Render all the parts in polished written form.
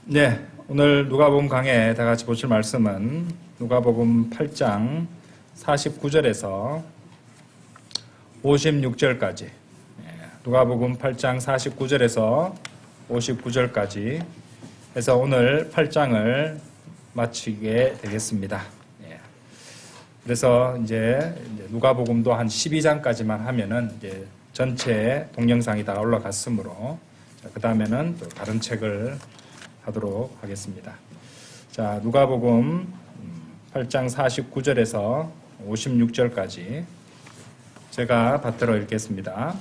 네, 오늘 누가복음 강해 다 같이 보실 말씀은 누가복음 8장 49절에서 56절까지. 누가복음 8장 49절에서 59절까지 해서 오늘 8장을 마치게 되겠습니다. 그래서 이제 누가복음도 한 12장까지만 하면은 이제 전체 동영상이 다 올라갔으므로 그 다음에는 또 다른 책을 하도록 하겠습니다. 자, 누가복음 8장 49절에서 56절까지 제가 받들어 읽겠습니다.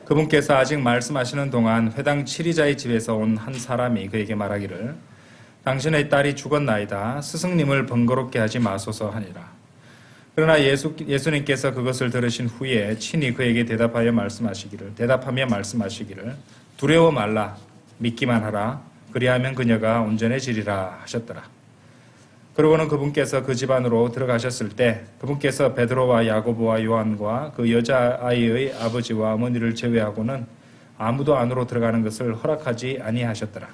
그분께서 아직 말씀하시는 동안 회당 치리자의 집에서 온 한 사람이 그에게 말하기를 당신의 딸이 죽었나이다. 스승님을 번거롭게 하지 마소서 하니라. 그러나 예수님께서 그것을 들으신 후에 친히 그에게 대답하며 말씀하시기를 두려워 말라. 믿기만 하라. 그리하면 그녀가 온전해지리라 하셨더라. 그러고는 그분께서 그 집 안으로 들어가셨을 때 그분께서 베드로와 야고보와 요한과 그 여자아이의 아버지와 어머니를 제외하고는 아무도 안으로 들어가는 것을 허락하지 아니하셨더라.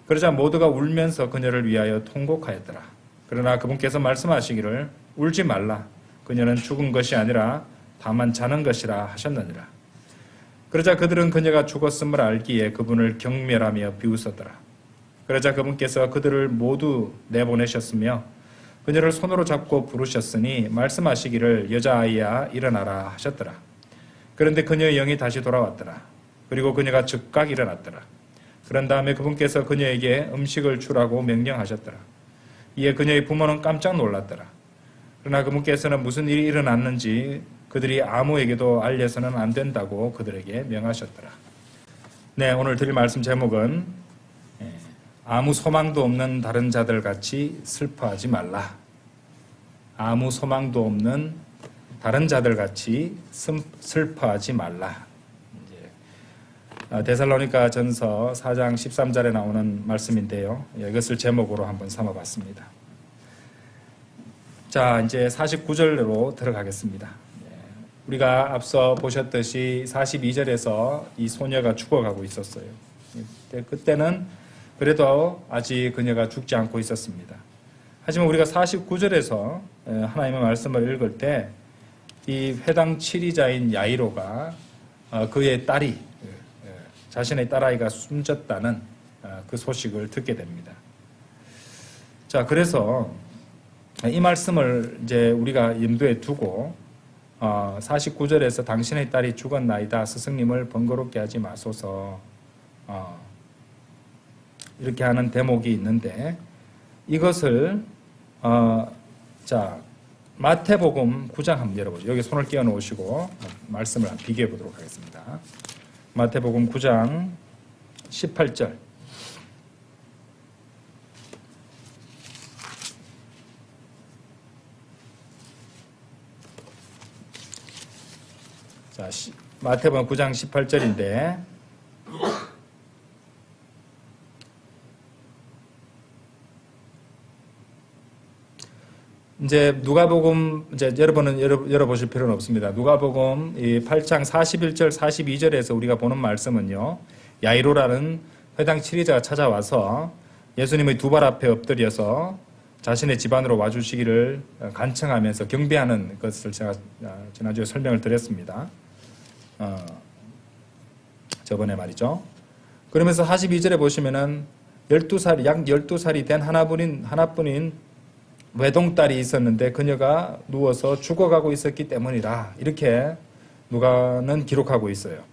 그러자 모두가 울면서 그녀를 위하여 통곡하였더라. 그러나 그분께서 말씀하시기를 울지 말라. 그녀는 죽은 것이 아니라 다만 자는 것이라 하셨느니라. 그러자 그들은 그녀가 죽었음을 알기에 그분을 경멸하며 비웃었더라. 그러자 그분께서 그들을 모두 내보내셨으며 그녀를 손으로 잡고 부르셨으니 말씀하시기를 여자아이야 일어나라 하셨더라. 그런데 그녀의 영이 다시 돌아왔더라. 그리고 그녀가 즉각 일어났더라. 그런 다음에 그분께서 그녀에게 음식을 주라고 명령하셨더라. 이에 그녀의 부모는 깜짝 놀랐더라. 그러나 그분께서는 무슨 일이 일어났는지 그들이 아무에게도 알려서는 안 된다고 그들에게 명하셨더라. 네, 오늘 드릴 말씀 제목은 아무 소망도 없는 다른 자들 같이 슬퍼하지 말라. 아무 소망도 없는 다른 자들 같이 슬퍼하지 말라. 데살로니가 전서 4장 13절에 나오는 말씀인데요. 이것을 제목으로 한번 삼아봤습니다. 자, 이제 49절로 들어가겠습니다. 우리가 앞서 보셨듯이 42절에서 이 소녀가 죽어가고 있었어요. 그때는 그래도 아직 그녀가 죽지 않고 있었습니다. 하지만 우리가 49절에서 하나님의 말씀을 읽을 때 이 회당 치리자인 야이로가 그의 딸이 자신의 딸아이가 숨졌다는 그 소식을 듣게 됩니다. 자, 그래서 이 말씀을 이제 우리가 염두에 두고 49절에서 당신의 딸이 죽었나이다. 스승님을 번거롭게 하지 마소서. 이렇게 하는 대목이 있는데 이것을 자 마태복음 9장 한번 열어보죠. 여기 손을 끼워 놓으시고 말씀을 비교해 보도록 하겠습니다. 마태복음 9장 18절. 자, 마태복음 9장 18절인데 이제 누가복음 이제 여러분은 열어보실 필요는 없습니다. 누가복음 8장 41절 42절에서 우리가 보는 말씀은요. 야이로라는 회당 치리자가 찾아와서 예수님의 두 발 앞에 엎드려서 자신의 집안으로 와주시기를 간청하면서 경배하는 것을 제가 지난주에 설명을 드렸습니다. 저번에 말이죠. 그러면서 42절에 보시면은 12살, 약 12살이 된 하나뿐인 외동딸이 있었는데 그녀가 누워서 죽어가고 있었기 때문이라 이렇게 누가는 기록하고 있어요.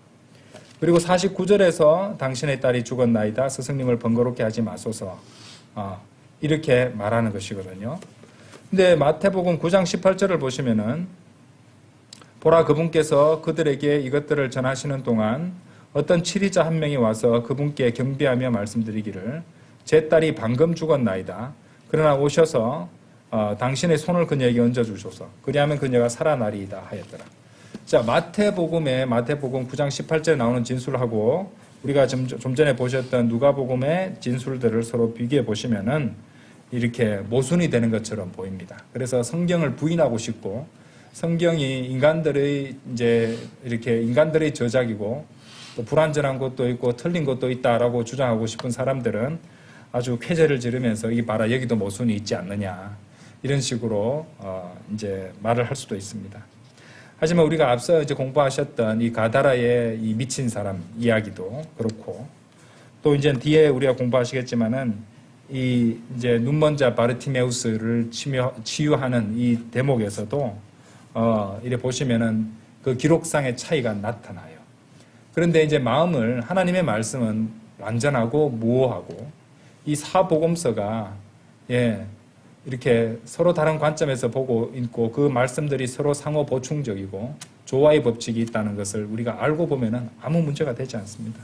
그리고 49절에서 당신의 딸이 죽었나이다. 스승님을 번거롭게 하지 마소서. 이렇게 말하는 것이거든요. 근데 마태복음 9장 18절을 보시면은 보라 그분께서 그들에게 이것들을 전하시는 동안 어떤 치리자 한 명이 와서 그분께 경배하며 말씀드리기를 제 딸이 방금 죽었나이다. 그러나 오셔서 당신의 손을 그녀에게 얹어주소서. 그리하면 그녀가 살아나리이다 하였더라. 자, 마태복음 9장 18절에 나오는 진술하고 우리가 좀 전에 보셨던 누가복음의 진술들을 서로 비교해 보시면은 이렇게 모순이 되는 것처럼 보입니다. 그래서 성경을 부인하고 싶고 성경이 인간들의 이제 이렇게 인간들의 저작이고 또 불완전한 것도 있고 틀린 것도 있다라고 주장하고 싶은 사람들은 아주 쾌재를 지르면서 이 봐라 여기도 모순이 있지 않느냐 이런 식으로 이제 말을 할 수도 있습니다. 하지만 우리가 앞서 이제 공부하셨던 이 가다라의 이 미친 사람 이야기도 그렇고 또 이제 뒤에 우리가 공부하시겠지만은 이 이제 눈먼 자 바르티메우스를 치유하는 이 대목에서도 이래 보시면은 그 기록상의 차이가 나타나요. 그런데 이제 마음을 하나님의 말씀은 완전하고 무오하고 이 사복음서가 이렇게 서로 다른 관점에서 보고 있고 그 말씀들이 서로 상호 보충적이고 조화의 법칙이 있다는 것을 우리가 알고 보면은 아무 문제가 되지 않습니다.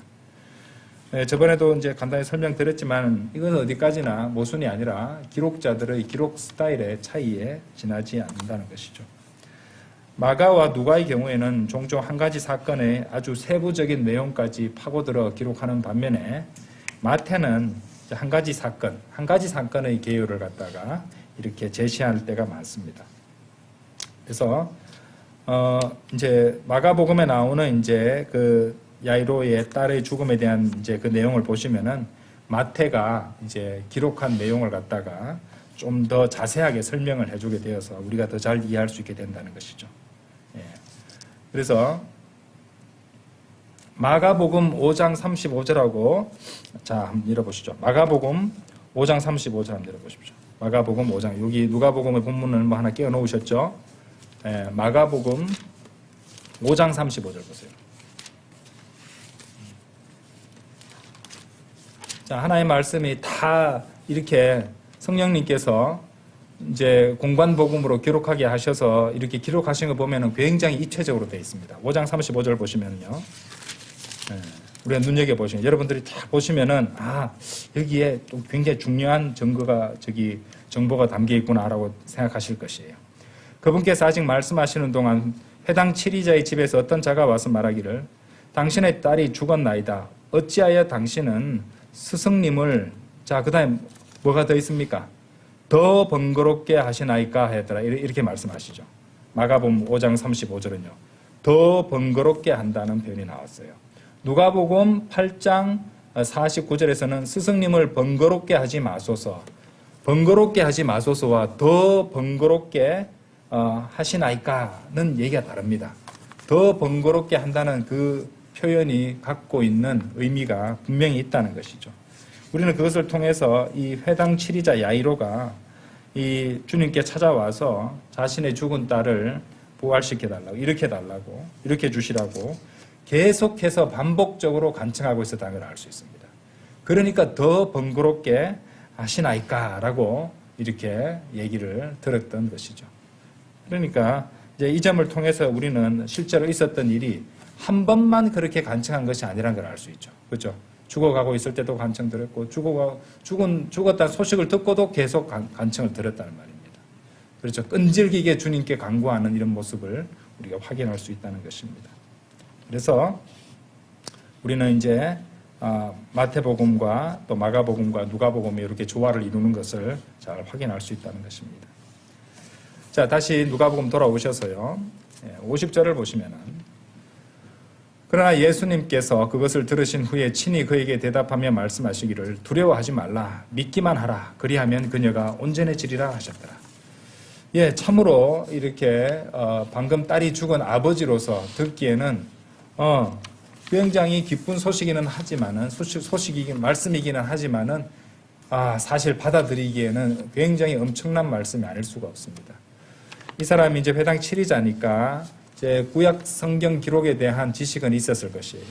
저번에도 이제 간단히 설명드렸지만 이건 어디까지나 모순이 아니라 기록자들의 기록 스타일의 차이에 지나지 않는다는 것이죠. 마가와 누가의 경우에는 종종 한 가지 사건의 아주 세부적인 내용까지 파고들어 기록하는 반면에 마태는 한 가지 사건의 개요를 갖다가 이렇게 제시할 때가 많습니다. 그래서 이제 마가복음에 나오는 이제 그 야이로의 딸의 죽음에 대한 이제 그 내용을 보시면은 마태가 이제 기록한 내용을 갖다가 좀 더 자세하게 설명을 해주게 되어서 우리가 더 잘 이해할 수 있게 된다는 것이죠. 그래서 마가복음 5장 35절하고 자 한번 읽어보시죠. 마가복음 5장 35절 한번 읽어보십시오. 마가복음 5장 여기 누가복음의 본문을 뭐 하나 끼워 놓으셨죠? 마가복음 5장 35절 보세요. 자 하나의 말씀이 다 이렇게 성령님께서 이제 공관복음으로 기록하게 하셔서 이렇게 기록하신 거 보면은 굉장히 입체적으로 되어 있습니다. 5장 35절 보시면요. 우리가 눈여겨보시면 여러분들이 다 보시면은 여기에 또 굉장히 중요한 정보가 담겨 있구나라고 생각하실 것이에요. 그분께서 아직 말씀하시는 동안 회당 7위자의 집에서 어떤 자가 와서 말하기를 당신의 딸이 죽었나이다. 어찌하여 당신은 스승님을 자 그다음에 뭐가 더 있습니까? 더 번거롭게 하시나이까 하였더라. 이렇게 말씀하시죠. 마가복음 5장 35절은요. 더 번거롭게 한다는 표현이 나왔어요. 누가복음 8장 49절에서는 스승님을 번거롭게 하지 마소서. 번거롭게 하지 마소서와 더 번거롭게 하시나이까는 얘기가 다릅니다. 더 번거롭게 한다는 그 표현이 갖고 있는 의미가 분명히 있다는 것이죠. 우리는 그것을 통해서 이 회당 7위자 야이로가 이 주님께 찾아와서 자신의 죽은 딸을 부활시켜달라고, 일으켜달라고, 일으켜주시라고 계속해서 반복적으로 간청하고 있었다는 걸 알 수 있습니다. 그러니까 더 번거롭게 하시나이까라고 이렇게 얘기를 들었던 것이죠. 그러니까 이제 이 점을 통해서 우리는 실제로 있었던 일이 한 번만 그렇게 간청한 것이 아니라는 걸 알 수 있죠. 그렇죠? 죽어가고 있을 때도 간청 들었고 죽었다는 소식을 듣고도 계속 간청을 들었다는 말입니다. 그렇죠. 끈질기게 주님께 간구하는 이런 모습을 우리가 확인할 수 있다는 것입니다. 그래서 우리는 이제 마태복음과 또 마가복음과 누가복음이 이렇게 조화를 이루는 것을 잘 확인할 수 있다는 것입니다. 자, 다시 누가복음 돌아오셔서요. 50절을 보시면은 그러나 예수님께서 그것을 들으신 후에 친히 그에게 대답하며 말씀하시기를 두려워하지 말라 믿기만 하라 그리하면 그녀가 온전해지리라 하셨더라. 참으로 이렇게 방금 딸이 죽은 아버지로서 듣기에는 굉장히 기쁜 소식이기는 하지만은 말씀이기는 하지만은 사실 받아들이기에는 굉장히 엄청난 말씀이 아닐 수가 없습니다. 이 사람이 이제 회당 7위자니까 이제 구약 성경 기록에 대한 지식은 있었을 것이에요.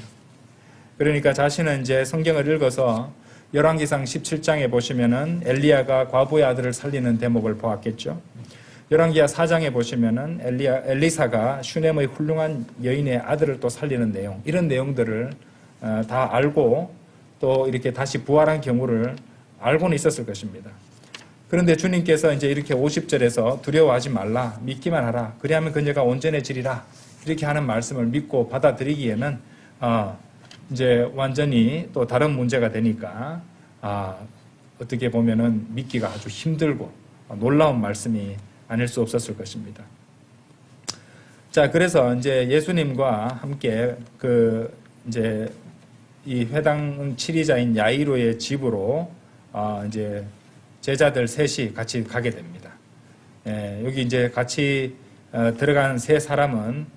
그러니까 자신은 이제 성경을 읽어서 열왕기상 17장에 보시면은 엘리야가 과부의 아들을 살리는 대목을 보았겠죠. 열왕기하 4장에 보시면은 엘리사가 슈넴의 훌륭한 여인의 아들을 또 살리는 내용, 이런 내용들을 다 알고 또 이렇게 다시 부활한 경우를 알고는 있었을 것입니다. 그런데 주님께서 이제 이렇게 50절에서 두려워하지 말라, 믿기만 하라, 그리하면 그녀가 온전해지리라, 이렇게 하는 말씀을 믿고 받아들이기에는 이제 완전히 또 다른 문제가 되니까 어떻게 보면은 믿기가 아주 힘들고 놀라운 말씀이 아닐 수 없었을 것입니다. 자, 그래서 이제 예수님과 함께 이제 이 회당 치리자인 야이로의 집으로 이제 제자들 셋이 같이 가게 됩니다. 여기 이제 같이 들어간 세 사람은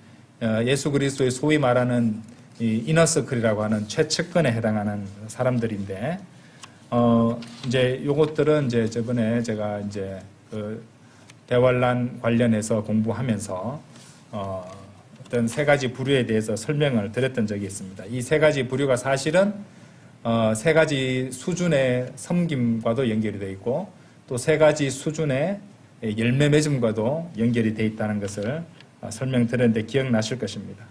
예수 그리스도의 소위 말하는 이 이너서클이라고 하는 최측근에 해당하는 사람들인데, 이제 요것들은 이제 저번에 제가 이제 그 대환란 관련해서 공부하면서 어떤 세 가지 부류에 대해서 설명을 드렸던 적이 있습니다. 이 세 가지 부류가 사실은 세 가지 수준의 섬김과도 연결이 되어 있고, 또 세 가지 수준의 열매 맺음과도 연결이 되어 있다는 것을 설명드렸는데 기억나실 것입니다.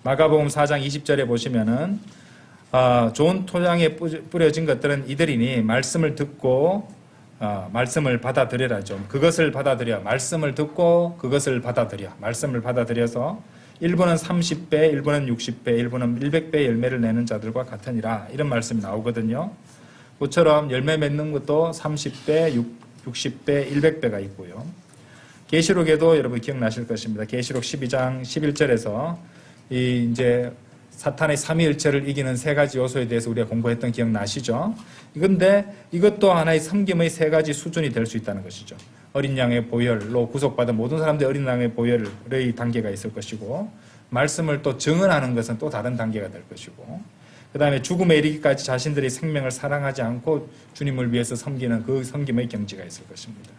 마가복음 4장 20절에 보시면은 좋은 토양에 뿌려진 것들은 이들이니 말씀을 듣고 말씀을 받아들여라죠. 그것을 받아들여. 말씀을 듣고 그것을 받아들여. 말씀을 받아들여서 일부는 30배, 일부는 60배, 일부는 100배 열매를 내는 자들과 같으니라. 이런 말씀이 나오거든요. 그처럼 열매 맺는 것도 30배, 60배, 100배가 있고요. 계시록에도 여러분 기억나실 것입니다. 계시록 12장 11절에서 이제 사탄의 삼위일체를 이기는 세 가지 요소에 대해서 우리가 공부했던 기억나시죠? 그런데 이것도 하나의 섬김의 세 가지 수준이 될 수 있다는 것이죠. 어린 양의 보혈로 구속받은 모든 사람들이 어린 양의 보혈의 단계가 있을 것이고, 말씀을 또 증언하는 것은 또 다른 단계가 될 것이고, 그 다음에 죽음에 이르기까지 자신들의 생명을 사랑하지 않고 주님을 위해서 섬기는 그 섬김의 경지가 있을 것입니다.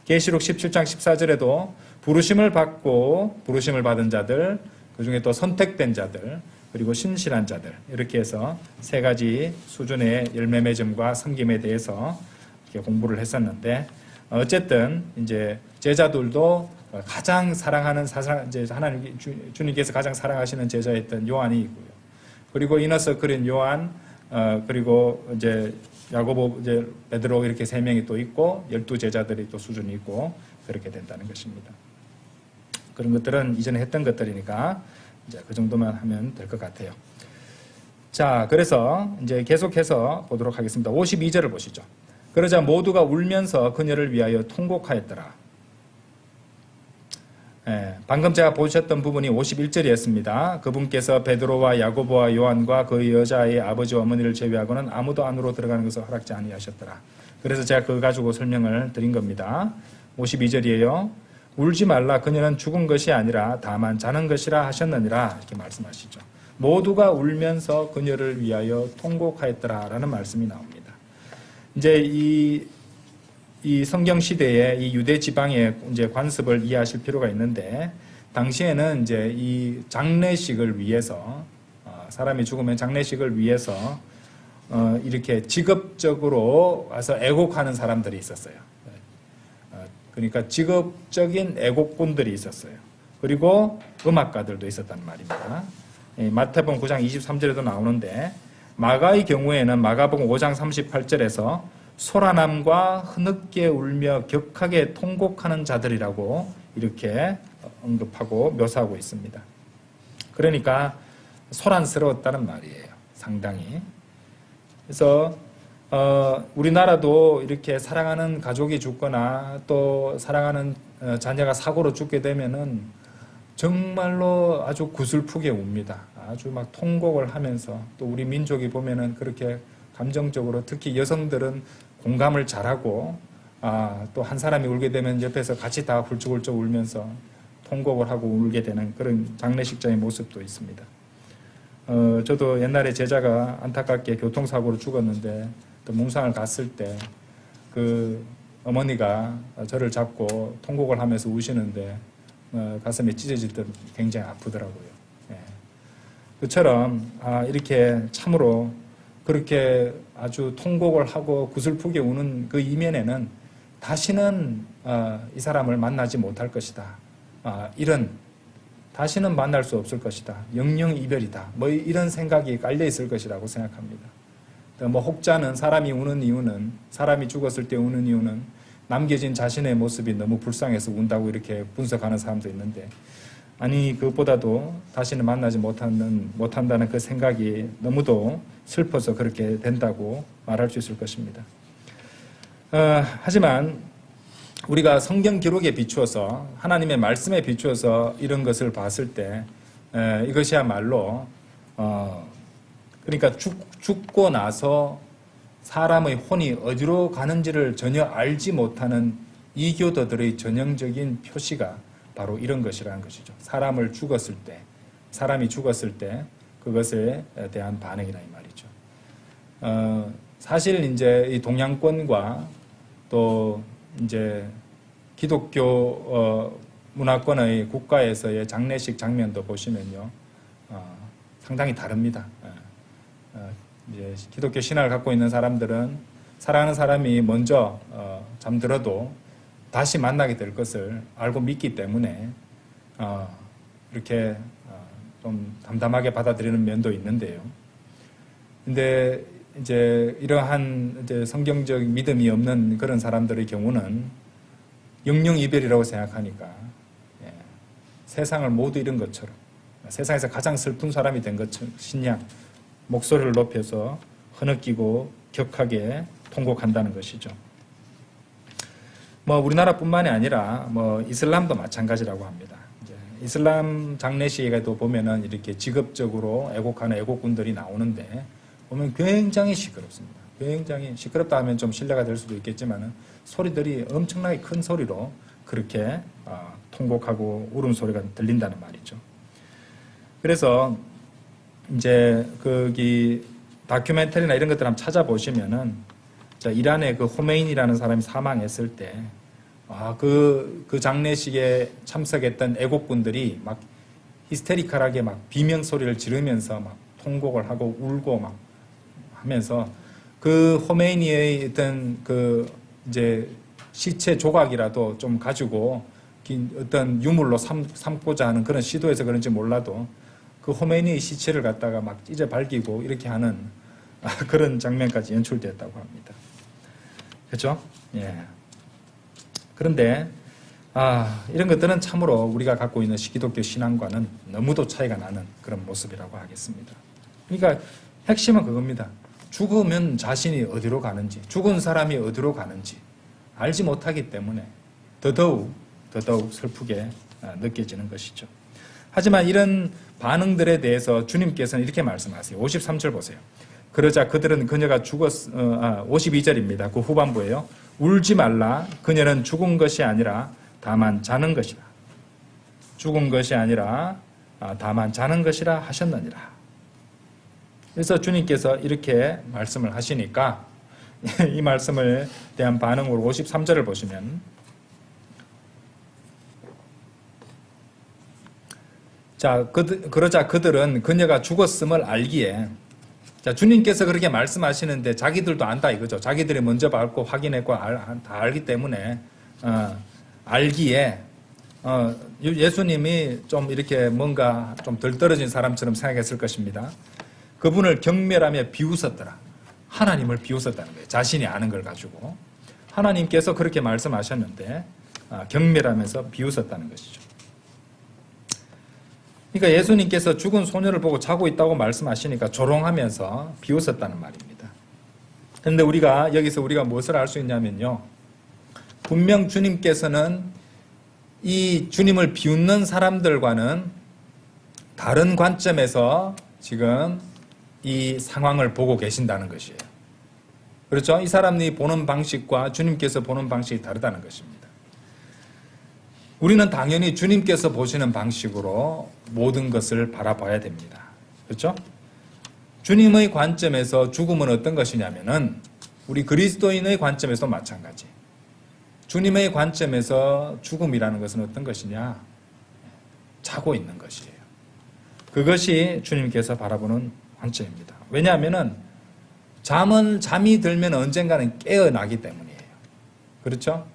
계시록 17장 14절에도 부르심을 받고 부르심을 받은 자들, 그 중에 또 선택된 자들, 그리고 신실한 자들, 이렇게 해서 세 가지 수준의 열매 맺음과 섬김에 대해서 이렇게 공부를 했었는데, 어쨌든 이제 제자들도 가장 사랑하는 이제 하나님 주님께서 가장 사랑하시는 제자였던 요한이 있고요. 그리고 이너서클인 요한, 그리고 이제 야고보, 이제 베드로 이렇게 세 명이 또 있고 12제자들이 또 수준이 있고 그렇게 된다는 것입니다. 그런 것들은 이전에 했던 것들이니까 이제 그 정도만 하면 될 것 같아요. 자, 그래서 이제 계속해서 보도록 하겠습니다. 52절을 보시죠. 그러자 모두가 울면서 그녀를 위하여 통곡하였더라. 방금 제가 보셨던 부분이 51절이었습니다. 그분께서 베드로와 야고보와 요한과 그 여자의 아버지와 어머니를 제외하고는 아무도 안으로 들어가는 것을 허락지 아니하셨더라. 그래서 제가 그거 가지고 설명을 드린 겁니다. 52절이에요. 울지 말라. 그녀는 죽은 것이 아니라 다만 자는 것이라 하셨느니라. 이렇게 말씀하시죠. 모두가 울면서 그녀를 위하여 통곡하였더라라는 말씀이 나옵니다. 이제 이 성경 시대에 이 유대 지방의 이제 관습을 이해하실 필요가 있는데, 당시에는 이제 이 장례식을 위해서 사람이 죽으면 장례식을 위해서 이렇게 직업적으로 와서 애곡하는 사람들이 있었어요. 그러니까 직업적인 애곡꾼들이 있었어요. 그리고 음악가들도 있었단 말입니다. 마태복음 9장 23절에도 나오는데, 마가의 경우에는 마가복음 5장 38절에서 소란함과 흐느끼게 울며 격하게 통곡하는 자들이라고 이렇게 언급하고 묘사하고 있습니다. 그러니까 소란스러웠다는 말이에요. 상당히. 그래서 우리나라도 이렇게 사랑하는 가족이 죽거나 또 사랑하는 자녀가 사고로 죽게 되면은 정말로 아주 구슬프게 웁니다. 아주 막 통곡을 하면서, 또 우리 민족이 보면은 그렇게 감정적으로, 특히 여성들은 공감을 잘하고, 또 한 사람이 울게 되면 옆에서 같이 다 훌쩍훌쩍 울면서 통곡을 하고 울게 되는 그런 장례식장의 모습도 있습니다. 저도 옛날에 제자가 안타깝게 교통사고로 죽었는데, 또 몽상을 갔을 때 그 어머니가 저를 잡고 통곡을 하면서 우시는데 가슴에 찢어질 때 굉장히 아프더라고요. 그처럼 이렇게 참으로 그렇게 아주 통곡을 하고 구슬프게 우는 그 이면에는 다시는 이 사람을 만나지 못할 것이다. 이런 다시는 만날 수 없을 것이다. 영영 이별이다. 뭐 이런 생각이 깔려 있을 것이라고 생각합니다. 뭐 혹자는 사람이 우는 이유는, 사람이 죽었을 때 우는 이유는 남겨진 자신의 모습이 너무 불쌍해서 운다고 이렇게 분석하는 사람도 있는데, 아니 그것보다도 다시는 만나지 못한다는 그 생각이 너무도 슬퍼서 그렇게 된다고 말할 수 있을 것입니다. 하지만 우리가 성경 기록에 비추어서 하나님의 말씀에 비추어서 이런 것을 봤을 때 이것이야말로 그러니까 죽고 나서 사람의 혼이 어디로 가는지를 전혀 알지 못하는 이교도들의 전형적인 표시가 바로 이런 것이라는 것이죠. 사람이 죽었을 때 그것에 대한 반응이라 이 말이죠. 사실 이제 이 동양권과 또 이제 기독교 문화권의 국가에서의 장례식 장면도 보시면요, 상당히 다릅니다. 이제 기독교 신앙을 갖고 있는 사람들은 사랑하는 사람이 먼저 잠들어도 다시 만나게 될 것을 알고 믿기 때문에 이렇게 좀 담담하게 받아들이는 면도 있는데요. 근데 이제 이러한 이제 성경적 믿음이 없는 그런 사람들의 경우는 영영 이별이라고 생각하니까 세상을 모두 잃은 것처럼 세상에서 가장 슬픈 사람이 된 것이냐 목소리를 높여서 흐느끼고 격하게 통곡한다는 것이죠. 뭐 우리나라뿐만이 아니라 뭐 이슬람도 마찬가지라고 합니다. 이제 이슬람 장례식에도 보면은 이렇게 직업적으로 애곡하는 애곡군들이 나오는데 보면 굉장히 시끄럽습니다. 굉장히 시끄럽다 하면 좀 신뢰가 될 수도 있겠지만은 소리들이 엄청나게 큰 소리로 그렇게 통곡하고 울음소리가 들린다는 말이죠. 그래서 이제 거기 다큐멘터리나 이런 것들 한번 찾아보시면은 이란의 그 호메인이라는 사람이 사망했을 때 그 장례식에 참석했던 애국군들이 막 히스테리컬하게 막 비명 소리를 지르면서 막 통곡을 하고 울고 막 하면서 그 호메이니의 어떤 그 이제 시체 조각이라도 좀 가지고 어떤 유물로 삼고자 하는 그런 시도에서 그런지 몰라도 그 호메이니의 시체를 갖다가 막 찢어 밝히고 이렇게 하는 그런 장면까지 연출됐다고 합니다. 그렇죠? 예. 그런데 이런 것들은 참으로 우리가 갖고 있는 기독교 신앙과는 너무도 차이가 나는 그런 모습이라고 하겠습니다. 그러니까 핵심은 그겁니다. 죽으면 자신이 어디로 가는지, 죽은 사람이 어디로 가는지 알지 못하기 때문에 더더욱 슬프게 느껴지는 것이죠. 하지만 이런 반응들에 대해서 주님께서는 이렇게 말씀하세요. 53절 보세요. 그러자 그들은 그녀가 52절입니다. 그 후반부예요. 울지 말라. 그녀는 죽은 것이 아니라 다만 자는 것이라. 죽은 것이 아니라 다만 자는 것이라 하셨느니라. 그래서 주님께서 이렇게 말씀을 하시니까 이 말씀을 대한 반응으로 53절을 보시면 그러자 그들은 그녀가 죽었음을 알기에 주님께서 그렇게 말씀하시는데 자기들도 안다 이거죠. 자기들이 먼저 밟고 확인했고 다 알기 때문에 알기에 예수님이 좀 이렇게 뭔가 좀 덜 떨어진 사람처럼 생각했을 것입니다. 그분을 경멸하며 비웃었더라. 하나님을 비웃었다는 거예요. 자신이 아는 걸 가지고. 하나님께서 그렇게 말씀하셨는데 경멸하면서 비웃었다는 것이죠. 그러니까 예수님께서 죽은 소녀를 보고 자고 있다고 말씀하시니까 조롱하면서 비웃었다는 말입니다. 그런데 여기서 우리가 무엇을 알 수 있냐면요. 분명 주님께서는 이 주님을 비웃는 사람들과는 다른 관점에서 지금 이 상황을 보고 계신다는 것이에요. 그렇죠? 이 사람이 보는 방식과 주님께서 보는 방식이 다르다는 것입니다. 우리는 당연히 주님께서 보시는 방식으로 모든 것을 바라봐야 됩니다. 그렇죠? 주님의 관점에서 죽음은 어떤 것이냐면은 우리 그리스도인의 관점에서 마찬가지. 주님의 관점에서 죽음이라는 것은 어떤 것이냐? 자고 있는 것이에요. 그것이 주님께서 바라보는 관점입니다. 왜냐하면은 잠이 들면 언젠가는 깨어나기 때문이에요. 그렇죠?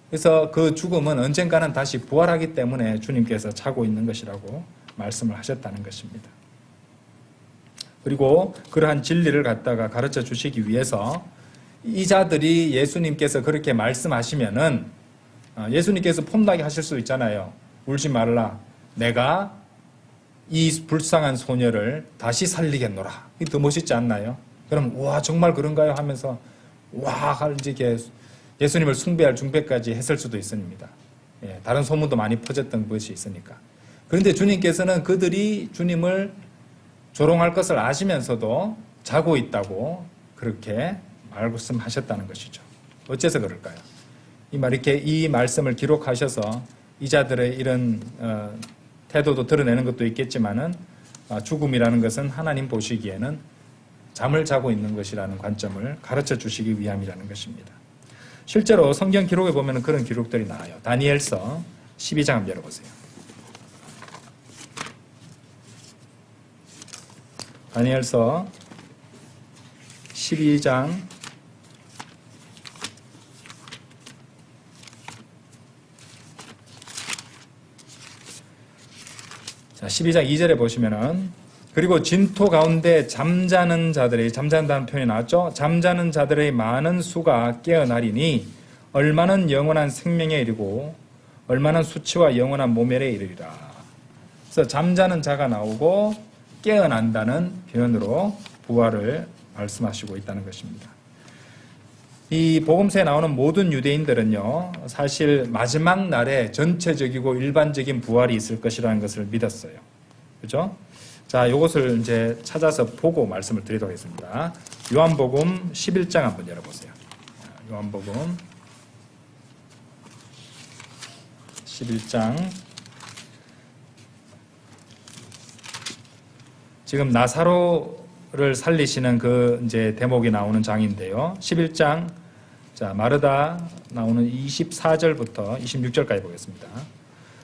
그래서 그 죽음은 언젠가는 다시 부활하기 때문에 주님께서 자고 있는 것이라고 말씀을 하셨다는 것입니다. 그리고 그러한 진리를 갖다가 가르쳐 주시기 위해서 이 자들이 예수님께서 그렇게 말씀하시면은 예수님께서 폼나게 하실 수 있잖아요. 울지 말라. 내가 이 불쌍한 소녀를 다시 살리겠노라. 이게 더 멋있지 않나요? 그럼 와 정말 그런가요? 하면서 와 이렇게 예수님을 숭배할 중배까지 했을 수도 있습니다. 예, 다른 소문도 많이 퍼졌던 것이 있으니까. 그런데 주님께서는 그들이 주님을 조롱할 것을 아시면서도 자고 있다고 그렇게 말씀하셨다는 것이죠. 어째서 그럴까요? 이 말씀을 기록하셔서 이자들의 이런 태도도 드러내는 것도 있겠지만은 죽음이라는 것은 하나님 보시기에는 잠을 자고 있는 것이라는 관점을 가르쳐 주시기 위함이라는 것입니다. 실제로 성경 기록에 보면 그런 기록들이 나와요. 다니엘서 12장 한번 열어보세요. 다니엘서 12장 12장 2절에 보시면은 그리고 진토 가운데 잠자는 잠잔다는 표현이 나왔죠. 잠자는 자들의 많은 수가 깨어나리니 얼마는 영원한 생명에 이르고 얼마는 수치와 영원한 모멸에 이르리라. 그래서 잠자는 자가 나오고 깨어난다는 표현으로 부활을 말씀하시고 있다는 것입니다. 이 복음서에 나오는 모든 유대인들은요, 사실 마지막 날에 전체적이고 일반적인 부활이 있을 것이라는 것을 믿었어요. 그죠? 자, 이것을 이제 찾아서 보고 말씀을 드리도록 하겠습니다. 요한복음 11장 한번 열어보세요. 요한복음 11장. 지금 나사로를 살리시는 그 이제 대목이 나오는 장인데요. 11장, 자, 마르다 나오는 24절부터 26절까지 보겠습니다.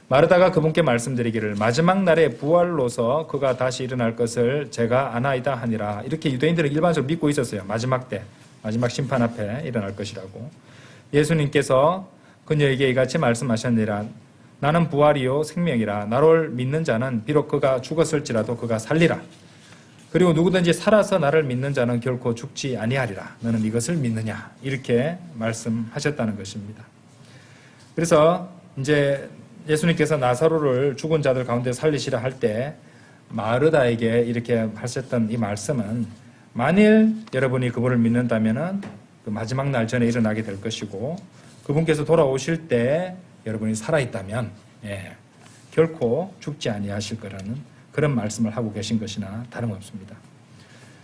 마르다가 그분께 말씀드리기를 마지막 날에 부활로서 그가 다시 일어날 것을 제가 아나이다 하니라. 이렇게 유대인들은 일반적으로 믿고 있었어요. 마지막 때, 마지막 심판 앞에 일어날 것이라고. 예수님께서 그녀에게 이같이 말씀하셨느니라. 나는 부활이요 생명이라. 나를 믿는 자는 비록 그가 죽었을지라도 그가 살리라. 그리고 누구든지 살아서 나를 믿는 자는 결코 죽지 아니하리라. 너는 이것을 믿느냐? 이렇게 말씀하셨다는 것입니다. 그래서 이제 예수님께서 나사로를 죽은 자들 가운데 살리시라 할 때 마르다에게 이렇게 하셨던 이 말씀은 만일 여러분이 그분을 믿는다면은 그 마지막 날 전에 일어나게 될 것이고 그분께서 돌아오실 때 여러분이 살아있다면 결코 죽지 아니하실 거라는 그런 말씀을 하고 계신 것이나 다름없습니다.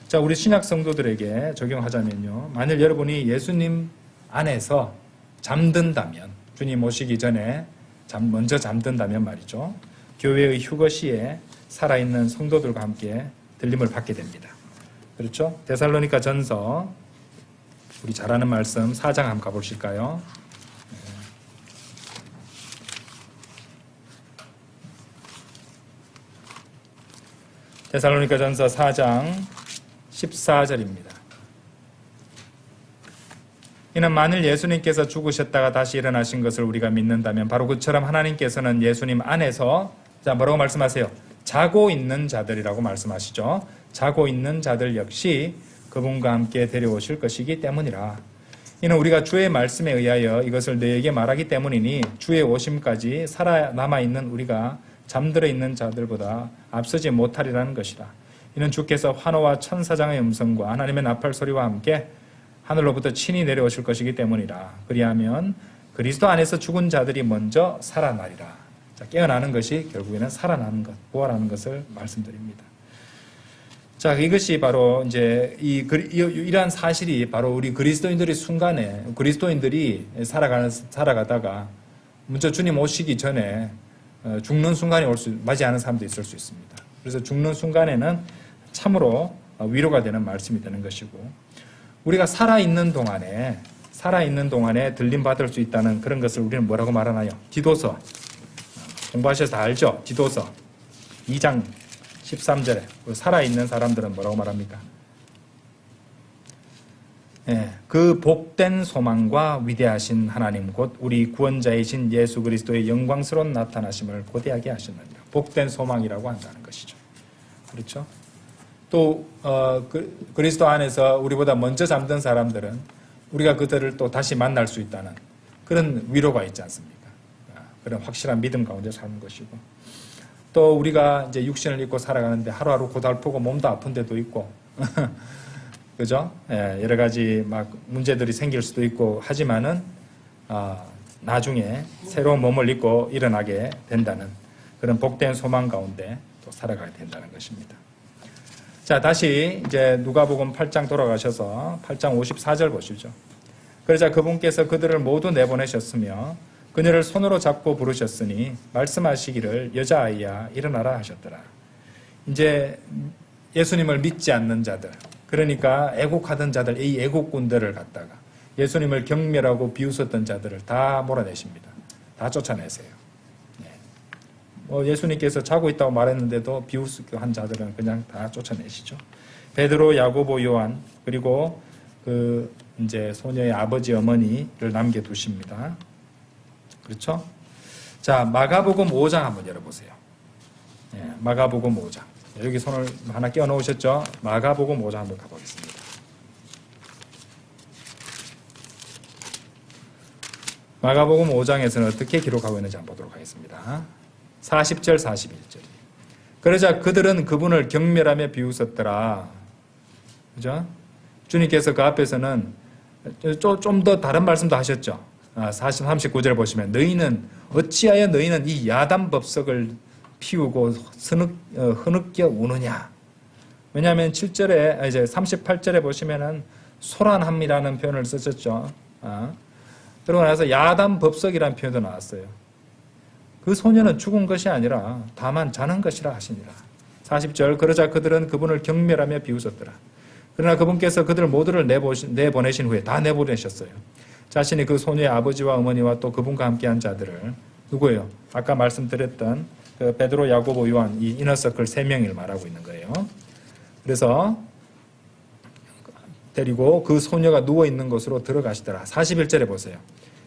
자, 우리 신약 성도들에게 적용하자면요. 만일 여러분이 예수님 안에서 잠든다면 주님 오시기 전에 먼저 잠든다면 말이죠. 교회의 휴거시에 살아있는 성도들과 함께 들림을 받게 됩니다. 그렇죠? 데살로니가 전서 우리 잘 아는 말씀 4장 한번 가보실까요? 데살로니가 전서 4장 14절입니다. 이는 만일 예수님께서 죽으셨다가 다시 일어나신 것을 우리가 믿는다면 바로 그처럼 하나님께서는 예수님 안에서 자 뭐라고 말씀하세요? 자고 있는 자들이라고 말씀하시죠. 자고 있는 자들 역시 그분과 함께 데려오실 것이기 때문이라. 이는 우리가 주의 말씀에 의하여 이것을 너희에게 말하기 때문이니 주의 오심까지 살아남아 있는 우리가 잠들어 있는 자들보다 앞서지 못하리라는 것이라. 이는 주께서 환호와 천사장의 음성과 하나님의 나팔 소리와 함께 하늘로부터 친히 내려오실 것이기 때문이라. 그리하면 그리스도 안에서 죽은 자들이 먼저 살아나리라. 자, 깨어나는 것이 결국에는 살아나는 것, 부활하는 것을 말씀드립니다. 자, 이것이 바로 이제 이러한 사실이 바로 우리 그리스도인들의 순간에 그리스도인들이 살아가다가 먼저 주님 오시기 전에 죽는 순간이 맞이 않은 사람도 있을 수 있습니다. 그래서 죽는 순간에는 참으로 위로가 되는 말씀이 되는 것이고 우리가 살아있는 동안에 들림 받을 수 있다는 그런 것을 우리는 뭐라고 말하나요? 디도서 공부하셔서 다 알죠? 디도서 2장 13절에 살아있는 사람들은 뭐라고 말합니까? 그 복된 소망과 위대하신 하나님 곧 우리 구원자이신 예수 그리스도의 영광스러운 나타나심을 고대하게 하셨느니라. 복된 소망이라고 한다는 것이죠. 그렇죠? 또 그리스도 안에서 우리보다 먼저 잠든 사람들은 우리가 그들을 또 다시 만날 수 있다는 그런 위로가 있지 않습니까? 그런 확실한 믿음 가운데 사는 것이고 또 우리가 이제 육신을 입고 살아가는데 하루하루 고달프고 몸도 아픈 데도 있고 그죠? 여러 가지 막 문제들이 생길 수도 있고 하지만은 나중에 새로운 몸을 입고 일어나게 된다는 그런 복된 소망 가운데 또 살아가게 된다는 것입니다. 자, 다시 이제 누가복음 8장 돌아가셔서 8장 54절 보시죠. 그러자 그분께서 그들을 모두 내보내셨으며 그녀를 손으로 잡고 부르셨으니 말씀하시기를 여자아이야 일어나라 하셨더라. 이제 예수님을 믿지 않는 자들, 그러니까 애국하던 자들, 이 애국군들을 갖다가 예수님을 경멸하고 비웃었던 자들을 다 몰아내십니다. 다 쫓아내세요. 예수님께서 자고 있다고 말했는데도 비웃고 한 자들은 그냥 다 쫓아내시죠. 베드로, 야고보, 요한, 그리고 그 이제 소녀의 아버지, 어머니를 남겨두십니다. 그렇죠? 자, 마가복음 5장 한번 열어보세요. 마가복음 5장. 여기 손을 하나 끼워 놓으셨죠? 마가복음 5장 한번 가보겠습니다. 마가복음 5장에서는 어떻게 기록하고 있는지 한번 보도록 하겠습니다. 40절, 41절. 그러자 그들은 그분을 경멸하며 비웃었더라. 그죠? 주님께서 그 앞에서는 좀 더 다른 말씀도 하셨죠. 39절 보시면 너희는 어찌하여 너희는 이 야단 법석을 피우고 흐느껴 우느냐. 왜냐하면 7절에 이제 38절에 보시면은 소란함이라는 표현을 쓰셨죠. 그러고 나서 야단 법석이라는 표현도 나왔어요. 그 소녀는 죽은 것이 아니라 다만 자는 것이라 하시니라. 40절 그러자 그들은 그분을 경멸하며 비웃었더라. 그러나 그분께서 그들 모두를 내보내신 후에 다 내보내셨어요. 자신이 그 소녀의 아버지와 어머니와 또 그분과 함께한 자들을 누구예요? 아까 말씀드렸던 그 베드로, 야고보, 요한 이 이너서클 3명을 말하고 있는 거예요. 그래서 데리고 그 소녀가 누워 있는 곳으로 들어가시더라. 41절에 보세요.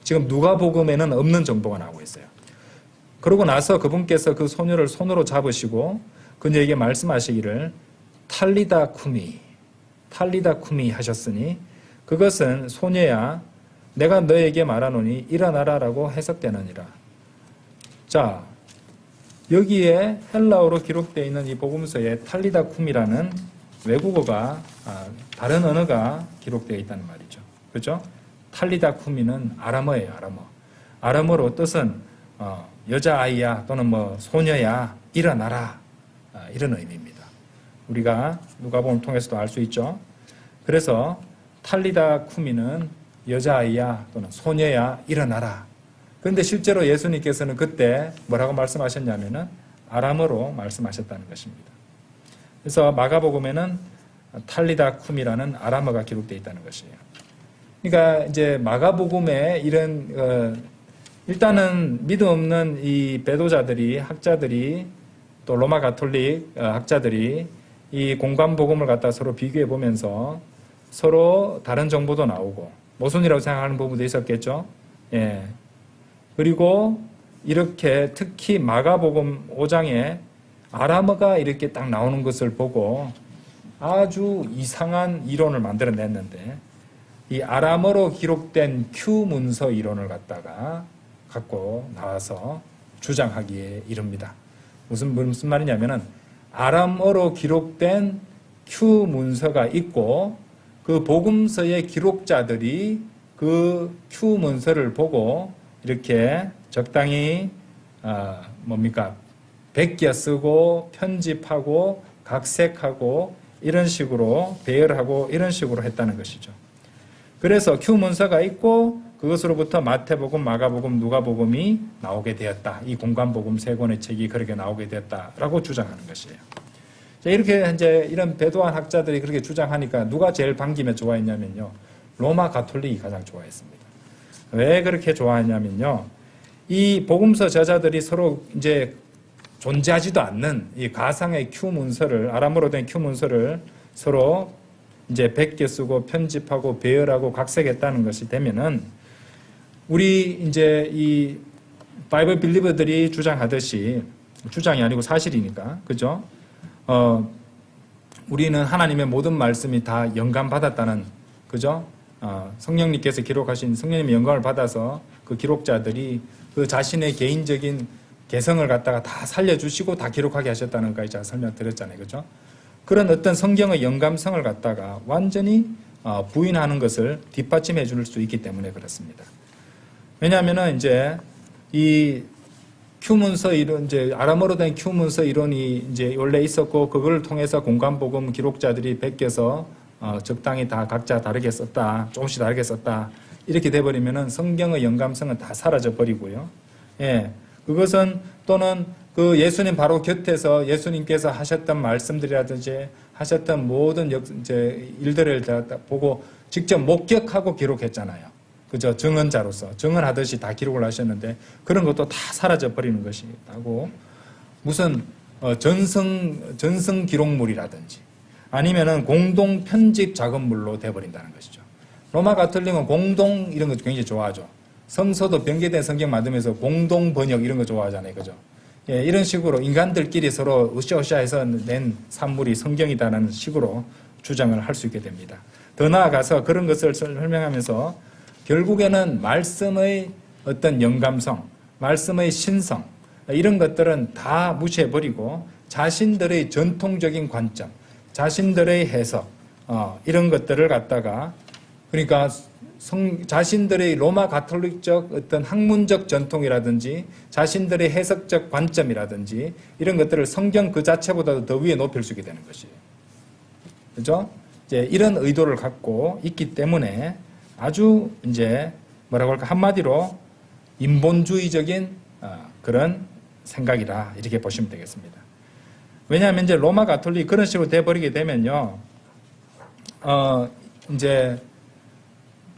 지금 누가복음에는 없는 정보가 나오고 있어요. 그러고 나서 그분께서 그 소녀를 손으로 잡으시고 그녀에게 말씀하시기를 탈리다 쿠미 하셨으니 그것은 소녀야 내가 너에게 말하노니 일어나라라고 해석되느니라. 자, 여기에 헬라어로 기록되어 있는 이 복음서에 탈리다 쿰이라는 외국어가 다른 언어가 기록되어 있다는 말이죠. 그렇죠? 탈리다 쿰이는 아람어예요. 아람어로 뜻은 여자아이야 또는 뭐 소녀야 일어나라 이런 의미입니다. 우리가 누가복음을 통해서도 알 수 있죠. 그래서 탈리다 쿰이는 여자아이야 또는 소녀야 일어나라. 그런데 실제로 예수님께서는 그때 뭐라고 말씀하셨냐면은 아람어로 말씀하셨다는 것입니다. 그래서 마가복음에는 탈리다 쿰이라는 아람어가 기록되어 있다는 것이에요. 그러니까 이제 마가복음에 이런 일단은 믿음 없는 이 배도자들이 학자들이 또 로마 가톨릭 학자들이 이 공관복음을 갖다 서로 비교해 보면서 서로 다른 정보도 나오고 모순이라고 생각하는 부분도 있었겠죠. 예. 그리고 이렇게 특히 마가복음 5장에 아람어가 이렇게 딱 나오는 것을 보고 아주 이상한 이론을 만들어냈는데 이 아람어로 기록된 큐 문서 이론을 갖고 나와서 주장하기에 이릅니다. 무슨 말이냐면은 아람어로 기록된 큐 문서가 있고 그 복음서의 기록자들이 그 큐 문서를 보고 이렇게 적당히 베껴 쓰고 편집하고 각색하고 이런 식으로 배열하고 이런 식으로 했다는 것이죠. 그래서 큐 문서가 있고 그것으로부터 마태복음, 마가복음, 누가복음이 나오게 되었다. 이 공관복음 3권의 책이 그렇게 나오게 되었다라고 주장하는 것이에요. 자, 이렇게 이제 이런 배도한 학자들이 그렇게 주장하니까 누가 제일 반기며 좋아했냐면요. 로마 가톨릭이 가장 좋아했습니다. 왜 그렇게 좋아했냐면요. 이 복음서 저자들이 서로 이제 존재하지도 않는 이 가상의 큐 문서를, 아람어로 된 큐 문서를 서로 이제 베껴 쓰고 편집하고 배열하고 각색했다는 것이 되면은 우리 이제 이 바이블 빌리버들이 주장하듯이 주장이 아니고 사실이니까 그죠? 우리는 하나님의 모든 말씀이 다 영감 받았다는 그죠? 성령님께서 기록하신 성령님의 영감을 받아서 그 기록자들이 그 자신의 개인적인 개성을 갖다가 다 살려주시고 다 기록하게 하셨다는 것까지 제가 설명드렸잖아요. 그죠? 그런 어떤 성경의 영감성을 갖다가 완전히 부인하는 것을 뒷받침해 줄 수 있기 때문에 그렇습니다. 왜냐하면은 이제 이 Q 문서 이론, 이제 아람어로 된 Q 문서 이론이 이제 원래 있었고, 그걸 통해서 공관복음 기록자들이 베껴서 적당히 다 각자 다르게 썼다, 조금씩 다르게 썼다, 이렇게 돼버리면은 성경의 영감성은 다 사라져 버리고요. 예, 그것은 또는 그 예수님 바로 곁에서 예수님께서 하셨던 말씀들이라든지 하셨던 모든 이제 일들을 다 보고 직접 목격하고 기록했잖아요. 그죠? 증언자로서 증언하듯이 다 기록을 하셨는데 그런 것도 다 사라져 버리는 것이라고, 무슨 전승 기록물이라든지 아니면은 공동 편집 작업물로 돼버린다는 것이죠. 로마 가톨릭은 공동 이런 거 굉장히 좋아하죠. 성서도 변개된 성경 만들면서 공동 번역 이런 거 좋아하잖아요, 그죠? 예, 이런 식으로 인간들끼리 서로 으쌰으쌰해서 낸 산물이 성경이다라는 식으로 주장을 할 수 있게 됩니다. 더 나아가서 그런 것을 설명하면서 결국에는 말씀의 어떤 영감성, 말씀의 신성, 이런 것들은 다 무시해버리고 자신들의 전통적인 관점, 자신들의 해석, 이런 것들을 갖다가, 그러니까 자신들의 로마 가톨릭적 어떤 학문적 전통이라든지 자신들의 해석적 관점이라든지 이런 것들을 성경 그 자체보다도 더 위에 높일 수 있게 되는 것이에요. 그죠? 이제 이런 의도를 갖고 있기 때문에 아주 이제 뭐라고 할까, 한마디로 인본주의적인 그런 생각이라 이렇게 보시면 되겠습니다. 왜냐하면 이제 로마 가톨릭 그런 식으로 돼버리게 되면요, 이제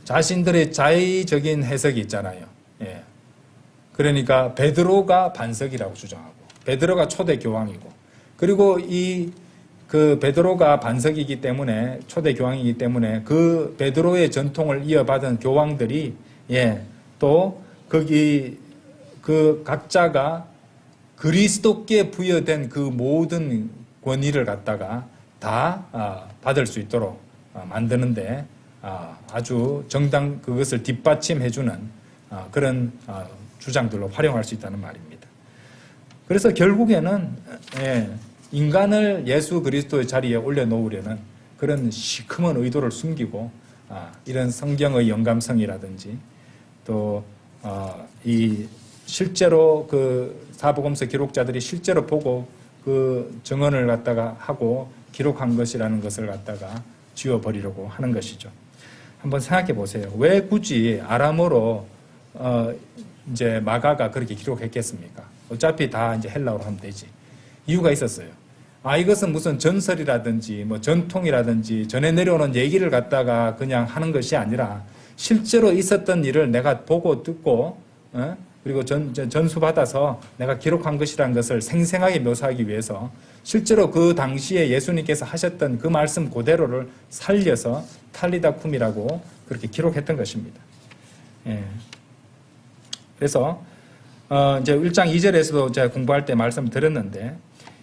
자신들의 자의적인 해석이 있잖아요. 예. 그러니까 베드로가 반석이라고 주장하고 베드로가 초대 교황이고, 그리고 그 베드로가 반석이기 때문에 초대 교황이기 때문에 그 베드로의 전통을 이어받은 교황들이 또 거기 그 각자가 그리스도께 부여된 그 모든 권위를 갖다가 다 받을 수 있도록 만드는데 아주 정당 그것을 뒷받침해주는 그런 주장들로 활용할 수 있다는 말입니다. 그래서 결국에는 인간을 예수 그리스도의 자리에 올려놓으려는 그런 시커먼 의도를 숨기고 이런 성경의 영감성이라든지 또 이 실제로 그 사복음서 기록자들이 실제로 보고 그 증언을 갖다가 하고 기록한 것이라는 것을 갖다가 지워버리려고 하는 것이죠. 한번 생각해 보세요. 왜 굳이 아람어로 이제 마가가 그렇게 기록했겠습니까? 어차피 다 이제 헬라어로 하면 되지. 이유가 있었어요. 이것은 무슨 전설이라든지 뭐 전통이라든지 전해 내려오는 얘기를 갖다가 그냥 하는 것이 아니라 실제로 있었던 일을 내가 보고 듣고 그리고 전수받아서 내가 기록한 것이라는 것을 생생하게 묘사하기 위해서 실제로 그 당시에 예수님께서 하셨던 그 말씀 그대로를 살려서 탈리다쿰이라고 그렇게 기록했던 것입니다. 그래서 이제 1장 2절에서도 제가 공부할 때 말씀드렸는데,